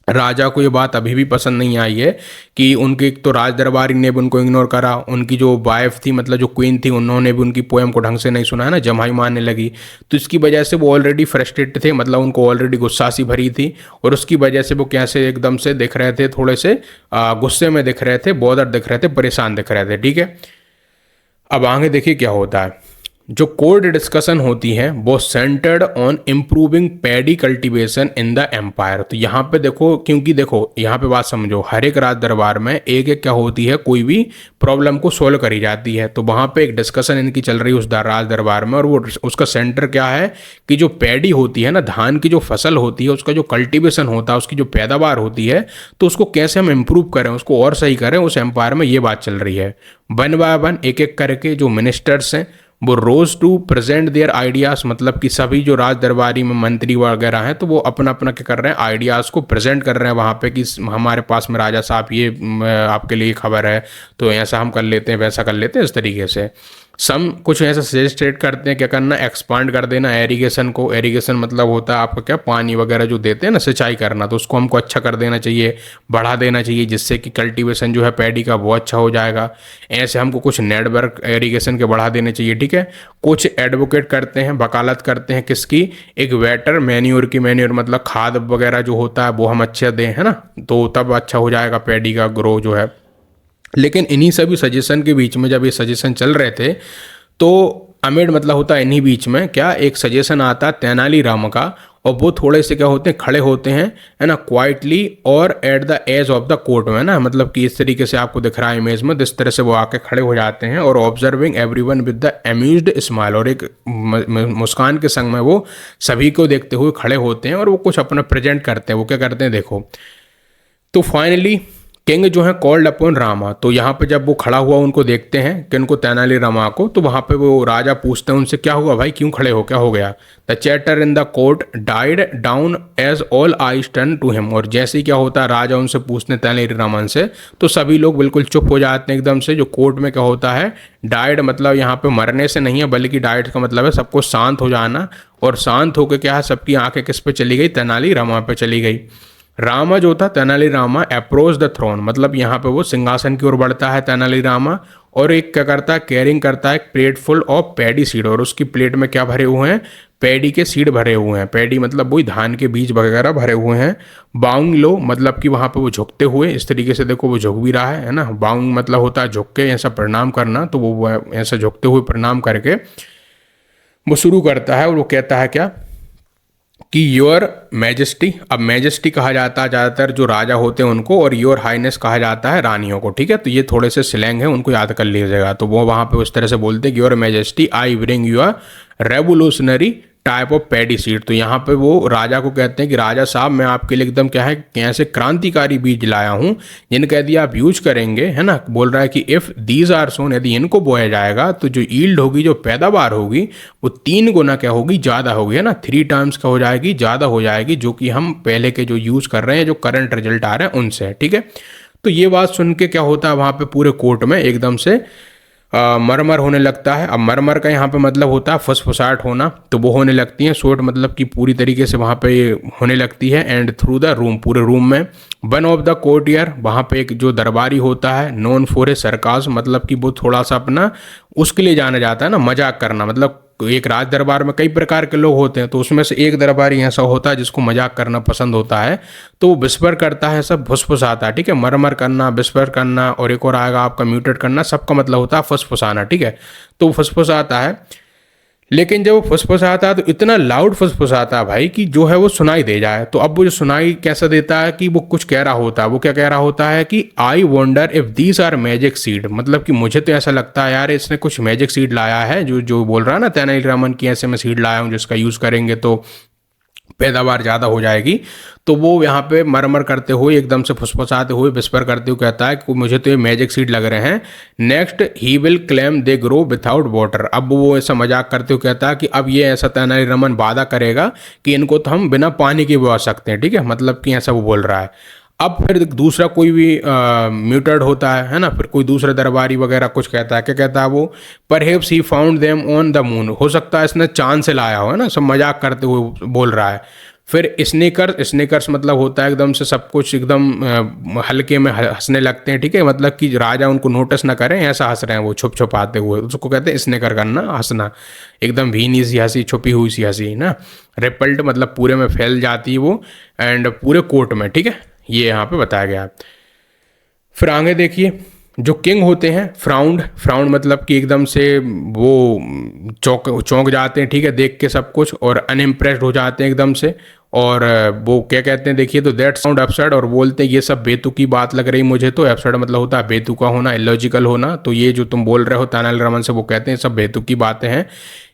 राजा को ये बात अभी भी पसंद नहीं आई है कि उनके एक तो राज दरबारी ने भी उनको इग्नोर करा, उनकी जो वाइफ थी मतलब जो क्वीन थी उन्होंने भी उनकी पोएम को ढंग से नहीं सुना, है ना, जमाई मारने लगी। तो इसकी वजह से वो ऑलरेडी फ्रस्ट्रेटेड थे, मतलब उनको ऑलरेडी गुस्सा सी भरी थी, और उसकी वजह से वो कैसे एकदम से दिख रहे थे, थोड़े से गुस्से में दिख रहे थे, बॉदर दिख रहे थे, परेशान दिख रहे थे, ठीक है। अब आगे देखिए क्या होता है। जो कोर्ट डिस्कशन होती है वो centred on improving paddy cultivation in the empire. तो यहाँ पे देखो, क्योंकि देखो यहाँ पे बात समझो, हर एक राज दरबार में एक एक क्या होती है, कोई भी प्रॉब्लम को सोल्व करी जाती है। तो वहाँ पे एक डिस्कशन इनकी चल रही है उस राज दरबार में, और वो उसका सेंटर क्या है कि जो पैडी होती है ना, धान की जो फसल होती है, उसका जो कल्टीवेशन होता है, उसकी जो पैदावार होती है, तो उसको कैसे हम इम्प्रूव करें, उसको और सही करें, उस एम्पायर में ये बात चल रही है। वन बाय वन एक एक करके जो मिनिस्टर्स हैं वो रोज टू प्रेजेंट देयर आइडियाज, मतलब कि सभी जो राज दरबारी में मंत्री वगैरह हैं तो वो अपना अपना क्या कर रहे हैं, आइडियाज़ को प्रेजेंट कर रहे हैं वहाँ पे कि हमारे पास में राजा साहब ये आपके लिए खबर है, तो ऐसा हम कर लेते हैं, वैसा कर लेते हैं, इस तरीके से। सम कुछ ऐसा सजेस्टेड करते हैं क्या करना, एक्सपांड कर देना एरीगेशन को। एरीगेशन मतलब होता है आपका क्या, पानी वगैरह जो देते हैं ना, सिंचाई करना, तो उसको हमको अच्छा कर देना चाहिए, बढ़ा देना चाहिए, जिससे कि कल्टीवेशन जो है पैडी का वो अच्छा हो जाएगा। ऐसे हमको कुछ नेटवर्क एरीगेशन के बढ़ा देने चाहिए, ठीक है। कुछ एडवोकेट करते हैं, वकालत करते हैं किसकी, एक वेटर मैन्योर की, मैन्योर मतलब खाद वगैरह जो होता है वो हम अच्छा दें, है ना, तो तब अच्छा हो जाएगा पैडी का ग्रो जो है। लेकिन इन्हीं सभी सजेशन के बीच में जब ये सजेशन चल रहे थे तो अमिड मतलब होता है इन्हीं बीच में क्या, एक सजेशन आता है तेनालीराम का, और वो थोड़े से क्या होते हैं, खड़े होते हैं, है ना, क्वाइटली और at the edge of the court में, ना मतलब कि इस तरीके से आपको दिख रहा है इमेज में, इस तरह से वो आके खड़े हो जाते हैं, और observing everyone with the amused smile, और एक मुस्कान के संग में वो सभी को देखते हुए खड़े होते हैं, और वो कुछ अपना प्रेजेंट करते हैं। वो क्या करते हैं देखो, तो फाइनली किंग जो है कॉल्ड अपॉन रामा, तो यहाँ पे जब वो खड़ा हुआ उनको देखते हैं कि उनको तेनाली रामा को, तो वहाँ पे वो राजा पूछते हैं उनसे, क्या हुआ भाई, क्यों खड़े हो, क्या हो गया। The chatter in the court died down as all eyes turn to him, और जैसे ही क्या होता है राजा उनसे पूछते हैं तेनाली रामन से, तो सभी लोग बिल्कुल चुप हो जाते हैं एकदम से। जो कोर्ट में क्या होता है, डाइड मतलब यहाँ पे मरने से नहीं है, बल्कि डाइड का मतलब है सबको शांत हो जाना, और शांत होकर क्या है सबकी आंखें किस पे चली गई, तेनाली रामा पे चली गई। रामा जो था Tenali Rama approach the throne, मतलब यहाँ पे वो सिंहासन की ओर बढ़ता है तेनाली रामा, और एक क्या करता है, कैरिंग करता है एक plate full of paddy seed, और उसकी प्लेट में क्या भरे हुए हैं, पैडी के सीड भरे हुए हैं। पैडी मतलब वही धान के बीज वगैरह भरे हुए हैं। बाउंग लो मतलब कि वहाँ पे वो झुकते हुए, इस तरीके से देखो वो झुक भी रहा है ना। बाउंग मतलब होता है झुक के ऐसा प्रणाम करना, तो वो ऐसा झुकते हुए प्रणाम करके वो शुरू करता है, और वो कहता है क्या कि योर मैजेस्टी, अब मैजेस्टी कहा जाता है ज़्यादातर जो राजा होते हैं उनको, और योर हाइनेस कहा जाता है रानियों को, ठीक है। तो ये थोड़े से स्लैंग है, उनको याद कर लीजिएगा। तो वो वहाँ पे उस तरह से बोलते हैं कि your majesty I bring you a revolutionary type of paddy seed. तो यहाँ पे वो राजा को कहते हैं कि राजा साहब मैं आपके लिए एकदम क्या है कि ऐसे क्रांतिकारी बीज लाया हूँ जिनका यदि आप यूज करेंगे, है ना, बोल रहा है कि इफ़ दीज आर सोन, यदि इनको बोया जाएगा तो जो ईल्ड होगी, जो पैदावार होगी, वो 3 गुना क्या होगी, ज़्यादा होगी, है ना, 3 टाइम्स का हो जाएगी, ज़्यादा हो जाएगी, जो कि हम पहले के जो यूज़ कर रहे हैं, जो करंट रिजल्ट आ रहे हैं उनसे, ठीक है। तो ये बात सुन के क्या होता है वहाँ पे पूरे कोर्ट में एकदम से मरमर होने लगता है। अब मरमर का यहाँ पे मतलब होता है फुसफुसाहट होना, तो वो होने लगती है। सोट मतलब कि पूरी तरीके से वहाँ पे होने लगती है। एंड थ्रू द रूम, पूरे रूम में। वन ऑफ द कोर्टियर, वहाँ पे एक जो दरबारी होता है, नोन फॉर ए सरकास, मतलब कि वो थोड़ा सा अपना उसके लिए जाना जाता है ना, मजाक करना। मतलब एक राज दरबार में कई प्रकार के लोग होते हैं, तो उसमें से एक दरबारी ऐसा होता है जिसको मजाक करना पसंद होता है, तो वो विस्पर करता है, सब फुसफुसाता है, ठीक है। मरमर करना, विस्पर करना, और एक और आएगा आपका म्यूटेट करना, सबका मतलब होता है फुसफुसाना, ठीक है। तो वो फुसफुसाता है, लेकिन जब वो फुसफुसाता है तो इतना लाउड फुसफुसाता है भाई कि जो है वो सुनाई दे जाए। तो अब वो जो सुनाई कैसा देता है कि वो कुछ कह रहा होता है। वो क्या कह रहा होता है कि I wonder if these are magic seed, मतलब कि मुझे तो ऐसा लगता है यार इसने कुछ मैजिक सीड लाया है, जो जो बोल रहा है ना तेनालीरामन की, ऐसे मैं सीड लाया हूँ जिसका यूज़ करेंगे तो पैदावार ज़्यादा हो जाएगी। तो वो यहाँ पे मरमर करते हुए, एकदम से फुसफुसाते हुए, विस्पर करते हुए कहता है कि मुझे तो ये मैजिक सीड लग रहे हैं। Next he will claim they grow without water. अब वो ऐसा मजाक करते हुए कहता है कि अब ये ऐसा तेनालीरामन वादा करेगा कि इनको तो हम बिना पानी के उगा सकते हैं, ठीक है। मतलब कि ऐसा वो बोल रहा है। अब फिर दूसरा कोई भी म्यूटेड होता है ना, फिर कोई दूसरा दरबारी वगैरह कुछ कहता है। क्या कहता है वो? Perhaps he found them on the moon, हो सकता है इसने चांद से लाया हो, है ना, सब मजाक करते हुए बोल रहा है। फिर स्नेकर्स मतलब होता है एकदम से सब कुछ एकदम हल्के में हंसने लगते हैं, ठीक है। मतलब कि राजा उनको नोटिस ना करें, ऐसा हंस रहे हैं वो छुप छुप आते हुए, उसको कहते हैं स्नेकर करना, हंसना, एकदम भीनी सी हंसी, छुपी हुई सी हंसी ना। रिपल्ट मतलब पूरे में फैल जाती है वो, एंड पूरे कोर्ट में, ठीक है, ये यहाँ पे बताया गया है। फिर आगे देखिए, जो किंग होते हैं, फ्राउंड मतलब कि एकदम से वो चौंक जाते हैं, ठीक है, देख के सब कुछ, और अनइम्प्रेस्ड हो जाते हैं एकदम से। और वो क्या कहते हैं देखिए, तो दैट साउंड एब्सर्ड, और बोलते हैं ये सब बेतुकी बात लग रही मुझे। तो एब्सर्ड मतलब होता है बेतुका होना, इलॉजिकल होना। तो ये जो तुम बोल रहे हो तेनालीरामन से, वो कहते हैं सब बेतुकी बातें हैं।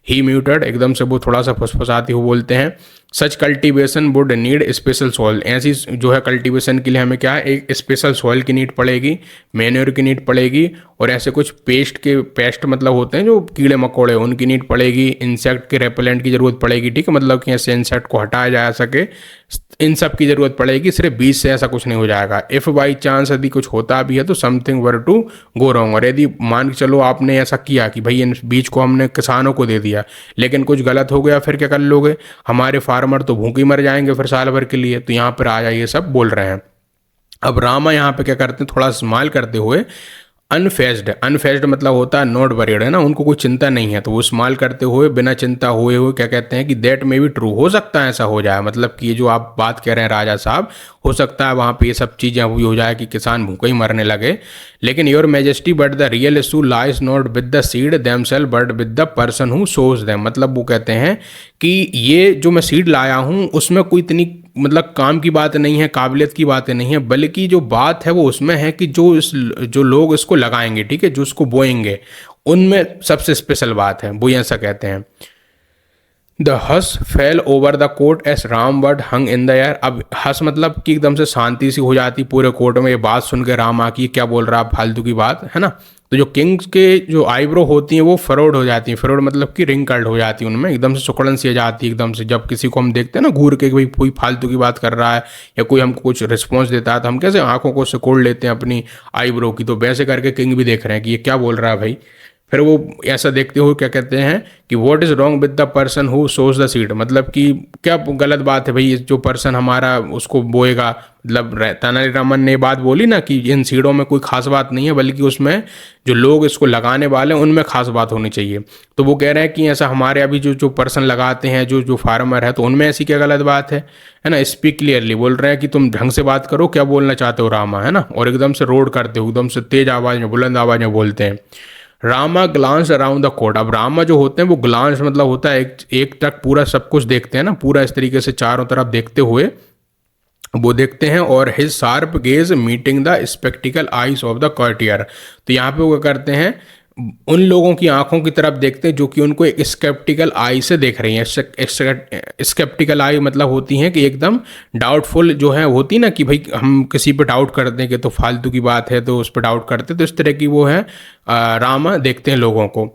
ही म्यूटेड, एकदम से वो थोड़ा सा फुसफुसाते हुए बोलते हैं, such cultivation would need special soil, ऐसी जो है कल्टीवेशन के लिए हमें क्या है, एक स्पेशल सॉइल की नीड पड़ेगी, मैन्योर की नीड पड़ेगी, और ऐसे कुछ पेस्ट मतलब होते हैं जो कीड़े मकोड़े, उनकी नीड पड़ेगी, इंसेक्ट के रेपेलेंट की जरूरत पड़ेगी, ठीक है, मतलब कि ऐसे इंसेक्ट को हटाया जा सके, इन सब की जरूरत पड़ेगी। सिर्फ बीज से ऐसा कुछ नहीं हो जाएगा। इफ़ बाई चांस यदि कुछ होता भी है तो something were to go wrong, और यदि मान के चलो आपने ऐसा किया कि भाई इन बीज को हमने किसानों को दे दिया, लेकिन कुछ गलत हो गया, फिर क्या कर लोगे? हमारे फार्मर तो भूखे मर जाएंगे फिर साल भर के लिए। तो यहाँ पर आ जाइए सब बोल रहे हैं। अब रामा यहाँ पे क्या करते हैं, थोड़ा स्माइल करते हुए, अनफेज्ड मतलब होता है नॉट वरीड, है ना, उनको कोई चिंता नहीं है। तो वो स्माइल करते हुए, बिना चिंता हुए क्या कहते हैं कि दैट मे बी ट्रू, हो सकता है ऐसा हो जाए, मतलब कि ये जो आप बात कह रहे हैं राजा साहब, हो सकता है वहाँ पे ये सब चीज़ें हुई हो जाए कि किसान भूखे ही मरने लगे। लेकिन your majesty but the real issue lies not with the seed themselves but with the person who sows them. मतलब वो कहते हैं कि ये जो मैं सीड लाया हूँ उसमें कोई इतनी मतलब काम की बात नहीं है, काबिलियत की बातें नहीं है, बल्कि जो बात है वो उसमें है कि जो लोग इसको लगाएंगे, ठीक है, जो इसको बोएंगे, उनमें सबसे स्पेशल बात है, वो ऐसा कहते हैं। The hush fell over the court as Ram word hung in the air. अब हस मतलब कि एकदम से शांति सी हो जाती पूरे कोर्ट में। ये बात सुन के राम आकी क्या बोल रहा फालतू की बात, है ना। तो जो किंग्स के जो आईब्रो होती हैं वो फरोड हो जाती हैं, फरोड मतलब कि रिंकल्ड हो जाती है, उनमें एकदम से सुकड़न सी आ जाती है एकदम से। जब किसी को हम देखते हैं ना घूर के भाई कोई फालतू की बात कर रहा है या कोई हमको कुछ रिस्पॉन्स देता है, तो हम कैसे आंखों को सिकोड़ लेते हैं अपनी आईब्रो की। तो वैसे करके किंग भी देख रहे हैं कि ये क्या बोल रहा है भाई। फिर वो ऐसा देखते हुए क्या कहते हैं कि what is wrong with the person who shows the seed, मतलब कि क्या गलत बात है भाई, जो पर्सन हमारा उसको बोएगा। मतलब तेनालीरामन ने बात बोली ना कि इन सीडों में कोई खास बात नहीं है, बल्कि उसमें जो लोग इसको लगाने वाले हैं उनमें खास बात होनी चाहिए। तो वो कह रहे हैं कि ऐसा हमारे अभी जो पर्सन लगाते हैं, जो फार्मर है, तो उनमें ऐसी क्या गलत बात है ना। स्पीक क्लियरली, बोल रहे हैं कि तुम ढंग से बात करो, क्या बोलना चाहते हो रामा, है ना। और एकदम से रोड करते हो, एकदम से तेज आवाज़ में, बुलंद आवाज़ में बोलते हैं। Rama glance around the court. अब रामा जो होते हैं वो ग्लांस मतलब होता है एक तक पूरा सब कुछ देखते हैं ना, पूरा इस तरीके से चारों तरफ देखते हुए वो देखते हैं। और his sharp gaze meeting the spectacle eyes of the courtier. तो यहाँ पे वो करते हैं, उन लोगों की आंखों की तरफ देखते हैं जो कि उनको एक स्केप्टिकल आई से देख रही हैं। स्केप्टिकल आई मतलब होती हैं कि एकदम डाउटफुल जो है होती ना, कि भाई हम किसी पे डाउट करते हैं कि तो फालतू की बात है तो उस पर डाउट करते हैं, तो इस तरह की वो है रामा देखते हैं लोगों को।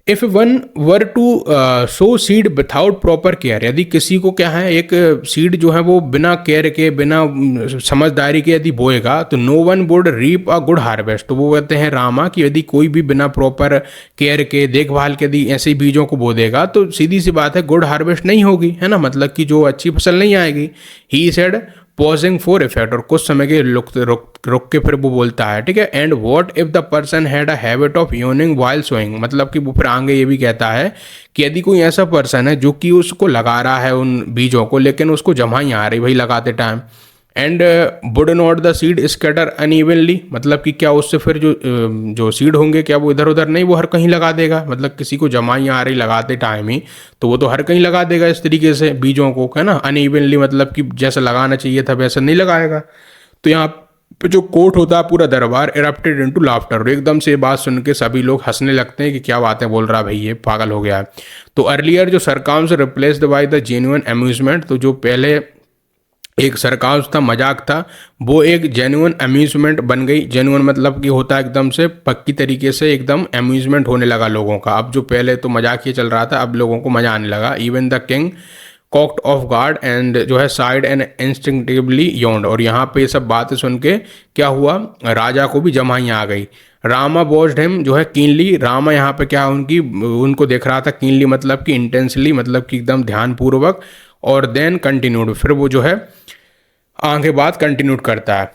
If one were to sow seed without proper care, यदि किसी को क्या है एक सीड जो है वो बिना केयर के बिना समझदारी के यदि बोएगा तो no one would reap a good harvest. तो वो कहते हैं रामा कि यदि कोई भी बिना प्रॉपर केयर के देखभाल के यदि ऐसे बीजों को बो देगा तो सीधी सी बात है गुड हार्वेस्ट नहीं होगी, है ना, मतलब कि जो अच्छी फसल नहीं आएगी। He said pausing for effect, और कुछ समय के रुक के फिर वो बोलता है, ठीक है। And what if the person had a habit of yawning while sowing, मतलब कि वो फिर आगे ये भी कहता है कि यदि कोई ऐसा पर्सन है जो कि उसको लगा रहा है उन बीजों को लेकिन उसको जमा ही आ रही भाई लगाते time. And would not the seed scatter unevenly, मतलब कि क्या उससे फिर जो सीड होंगे क्या वो इधर उधर नहीं, वो हर कहीं लगा देगा, मतलब किसी को जमा ही आ रही लगाते टाइम ही तो वो तो हर कहीं लगा देगा इस तरीके से बीजों को, है ना। अनइवनली मतलब कि जैसा लगाना चाहिए था वैसा नहीं लगाएगा। तो यहाँ पे जो कोर्ट होता है पूरा दरबार इरप्टेड इनटू लाफ्टर, और एकदम से ये बात सुन के सभी लोग हंसने लगते हैं कि क्या बातें बोल रहा भाई ये पागल हो गया है। तो अर्लियर जो सरकाम से replaced by the genuine amusement, तो जो पहले एक सरकार था मजाक था वो एक जेन्युइन अम्यूजमेंट बन गई। जेन्युइन मतलब कि होता है एकदम से पक्की तरीके से एकदम अम्यूजमेंट होने लगा लोगों का। अब जो पहले तो मजाक ये चल रहा था अब लोगों को मजा आने लगा। Even the king caught off guard and जो है साइड एंड इंस्टिंक्टिवली योन्ड, और यहाँ पे ये सब बातें सुन के क्या हुआ राजा को भी जमाई आ गई। रामा वॉच्ड हिम जो है कीनली, रामा यहाँ पे क्या उनको देख रहा था कीनली मतलब कि इंटेंसली मतलब कि एकदम ध्यानपूर्वक। और देन कंटिन्यूड, फिर वो जो है आगे बात कंटिन्यूड करता है,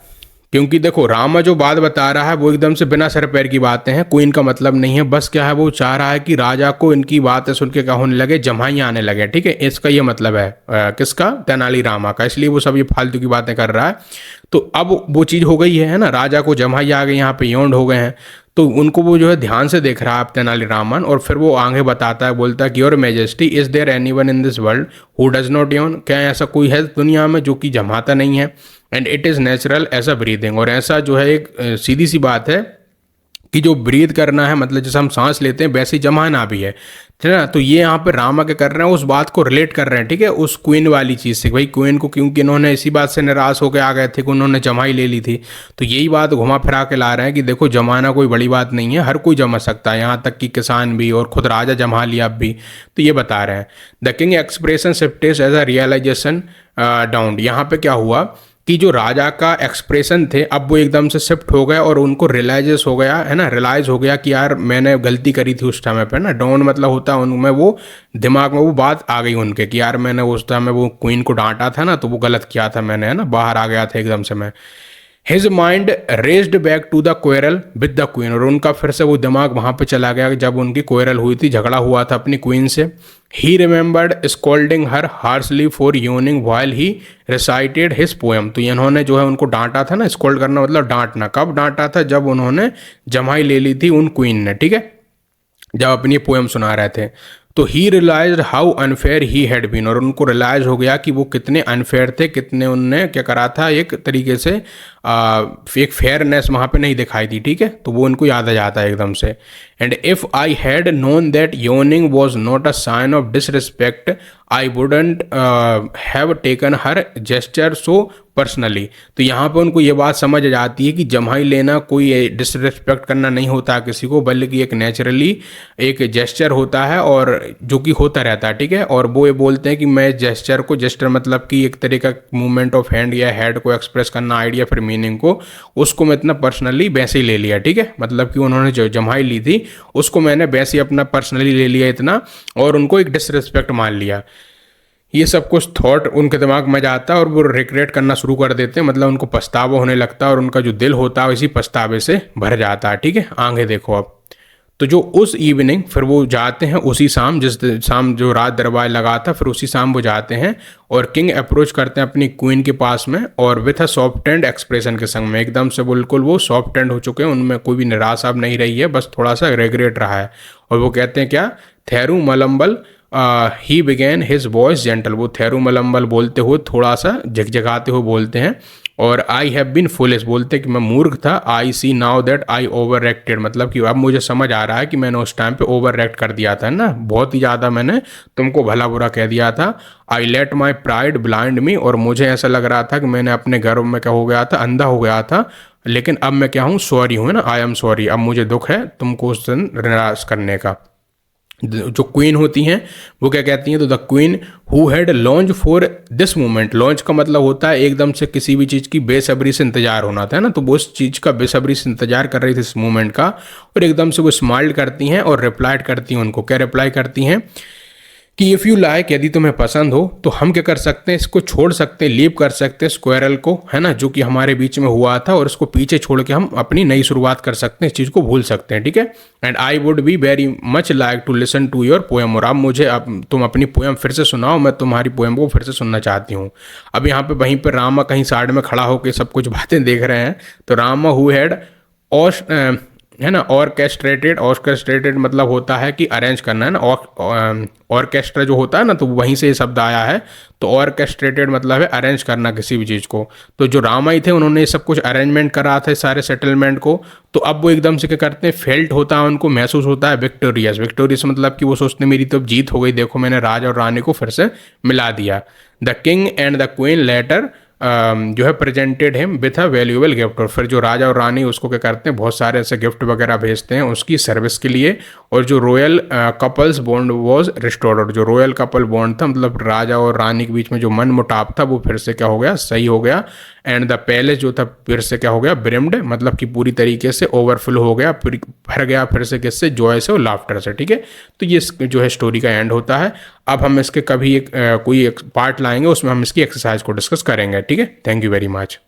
क्योंकि देखो रामा जो बात बता रहा है वो एकदम से बिना सर पैर की बातें हैं, कोई इनका मतलब नहीं है, बस क्या है वो चाह रहा है कि राजा को इनकी बातें सुन के क्या होने लगे जमाई आने लगे, ठीक है। इसका ये मतलब है किसका, तेनाली रामा का, इसलिए वो सब ये फालतू की बातें कर रहा है। तो अब वो चीज़ हो गई है ना, राजा को जमाई आ गए, यहाँ पे यौंड हो गए हैं, तो उनको वो जो है ध्यान से देख रहा है तेनालीरामन। और फिर वो आगे बताता है, बोलता है कि your majesty is there anyone in this world who does not yawn, क्या ऐसा कोई है दुनिया में जो कि जमाता नहीं है। And it is natural as a breathing, और ऐसा जो है एक सीधी सी बात है कि जो ब्रीथ करना है मतलब जैसे हम सांस लेते हैं वैसे ही जमाना भी है ना। तो ये यहाँ पे रामा क्या कर रहे हैं उस बात को रिलेट कर रहे हैं, ठीक है, उस क्वीन वाली चीज़ से। भाई क्वीन को क्योंकि इन्होंने इसी बात से निराश होकर आ गए थे कि उन्होंने जमाई ले ली थी, तो यही बात घुमा फिरा के ला रहे हैं कि देखो जमाना कोई बड़ी बात नहीं है, हर कोई जमा सकता है, यहाँ तक कि किसान भी, और खुद राजा जमा लिया अब भी। तो ये बता रहे हैं the king expression shifted as a realisation down, यहाँ पे क्या हुआ कि जो राजा का एक्सप्रेशन थे अब वो एकदम से शिफ्ट हो गए और उनको रियलाइज हो गया, है ना, रियलाइज हो गया कि यार मैंने गलती करी थी उस टाइम पे ना। डाउन मतलब होता है उनमें वो दिमाग में वो बात आ गई उनके कि यार मैंने उस टाइम में वो क्वीन को डांटा था ना, तो वो गलत किया था मैंने, है ना, बाहर आ गया था एकदम से मैं। His mind raced back to the quarrel with the queen, और उनका फिर से वो दिमाग वहाँ पे चला गया जब उनकी क्वेरल हुई थी, झगड़ा हुआ था अपनी क्वीन से। He remembered scolding her harshly for yawning while he recited his poem, तो इन्होंने जो है उनको डांटा था ना, स्कोल्ड करना मतलब डांटना, कब डांटा था जब उन्होंने जमाई ले ली थी उन क्वीन ने, ठीक है, जब अपनी पोएम सुना रहे थे। तो he realize how unfair he had been, और उनको रियलाइज हो गया कि वो कितने अनफेयर थे, कितने उनने क्या करा था, एक तरीके से एक फेयरनेस वहाँ पे नहीं दिखाई दी, ठीक है। तो वो उनको याद आ जाता है एकदम से। And if I had known that yawning was not a sign of disrespect I wouldn't have taken her gesture so personally, तो यहाँ पे उनको ये बात समझ आ जाती है कि जमाई लेना कोई डिसरिस्पेक्ट करना नहीं होता किसी को, बल्कि एक नेचुरली एक जेस्चर होता है और जो कि होता रहता है, ठीक है। और वो ये बोलते हैं कि मैं जेस्चर को, जेस्चर मतलब कि एक तरह का मूवमेंट ऑफ हैंड या हेड को एक्सप्रेस करना, आइडिया फिर मीनिंग को, उसको मैं इतना पर्सनली वैसे ही ले लिया, ठीक है। मतलब कि उन्होंने जो जमाई ली थी उसको मैंने वैसे ही अपना पर्सनली ले लिया इतना, और उनको एक डिसरिस्पेक्ट मान लिया। ये सब कुछ थॉट उनके दिमाग में जाता है और वो रिग्रेट करना शुरू कर देते हैं, मतलब उनको पछतावा होने लगता है और उनका जो दिल होता है इसी पछतावे से भर जाता है, ठीक है। आगे देखो अब, तो जो उस इवनिंग फिर वो जाते हैं उसी शाम, जिस शाम जो रात दरबार लगा था, फिर उसी शाम वो जाते हैं और किंग अप्रोच करते हैं अपनी क्वीन के पास में, और with a soft and expression के संग में, एकदम से बिल्कुल वो सॉफ्ट एंड हो चुके हैं, उनमें कोई भी निराशा अब नहीं रही है, बस थोड़ा सा रिग्रेट रहा है। और वो कहते हैं क्या, Tirumalambal he began his voice gentle, वो थेरू मलम्बल बोलते हुए थोड़ा सा झकझकाते हुए बोलते हैं। और आई हैव बीन फुलिश, बोलते कि मैं मूर्ख था। I see now that I over acted, मतलब कि अब मुझे समझ आ रहा है कि मैंने उस टाइम पे ओवर एक्ट कर दिया था ना, बहुत ही ज़्यादा मैंने तुमको भला बुरा कह दिया था। I let my pride blind me, और मुझे ऐसा लग रहा था कि मैंने अपने गर्व में क्या हो गया था, अंधा हो गया था। लेकिन अब मैं क्या हूँ, सॉरी हूँ ना, आई एम सॉरी, अब मुझे दुख है तुमको उस दिन निराश करने का। जो क्वीन होती हैं वो क्या कहती हैं, तो the queen who had launch for this moment, launch का मतलब होता है एकदम से किसी भी चीज़ की बेसब्री से इंतजार होना था ना, तो वो उस चीज़ का बेसब्री से इंतजार कर रही थी इस मोमेंट का, और एकदम से वो स्माइल करती हैं और रिप्लाई करती हैं उनको, क्या रिप्लाई करती हैं कि इफ़ यू लाइक, यदि तुम्हें पसंद हो तो हम क्या कर सकते हैं, इसको छोड़ सकते हैं, लीव कर सकते हैं स्क्वायरल को, है ना, जो कि हमारे बीच में हुआ था, और इसको पीछे छोड़ के हम अपनी नई शुरुआत कर सकते हैं, इस चीज़ को भूल सकते हैं, ठीक है। And I would be very much like to listen to your poem, और अब तुम अपनी पोएम फिर से सुनाओ, मैं तुम्हारी पोएम को फिर से सुनना चाहती हूँ। अब यहाँ पे वहीं पर रामा कहीं साइड में खड़ा होकर सब कुछ बातें देख रहे हैं, तो रामा हु हैड ऑस है ना, ऑर्केस्ट्रेटेड मतलब होता है कि अरेंज करना, है ना, ऑर्केस्ट्रा जो होता है ना, तो वहीं से ये शब्द आया है, तो ऑर्केस्ट्रेटेड मतलब है अरेंज करना किसी भी चीज़ को। तो जो रामाई थे उन्होंने ये सब कुछ अरेंजमेंट करा था सारे सेटलमेंट को, तो अब वो एकदम से क्या करते हैं, फेल्ट होता है, उनको महसूस होता है विक्टोरियस मतलब कि वो सोचते मेरी तो जीत हो गई, देखो मैंने राजा और रानी को फिर से मिला दिया। The king and the queen later जो है presented him with a valuable gift, और फिर जो राजा और रानी उसको क्या करते हैं, बहुत सारे ऐसे गिफ्ट वगैरह भेजते हैं उसकी सर्विस के लिए, और जो royal couples bond was restored, और जो रॉयल कपल बॉन्ड था, मतलब राजा और रानी के बीच में जो मन मुटाव था वो फिर से क्या हो गया, सही हो गया। एंड द पैलेस जो था फिर से क्या हो गया, ब्रिम्ड, मतलब कि पूरी तरीके से ओवरफ्लो हो गया, भर गया फिर से किससे, जॉय से और लाफ्टर से, ठीक है। तो ये जो है स्टोरी का एंड होता है। अब हम इसके कभी कोई एक पार्ट लाएंगे, उसमें हम इसकी एक्सरसाइज को डिस्कस करेंगे, ठीक है। Thank you very much.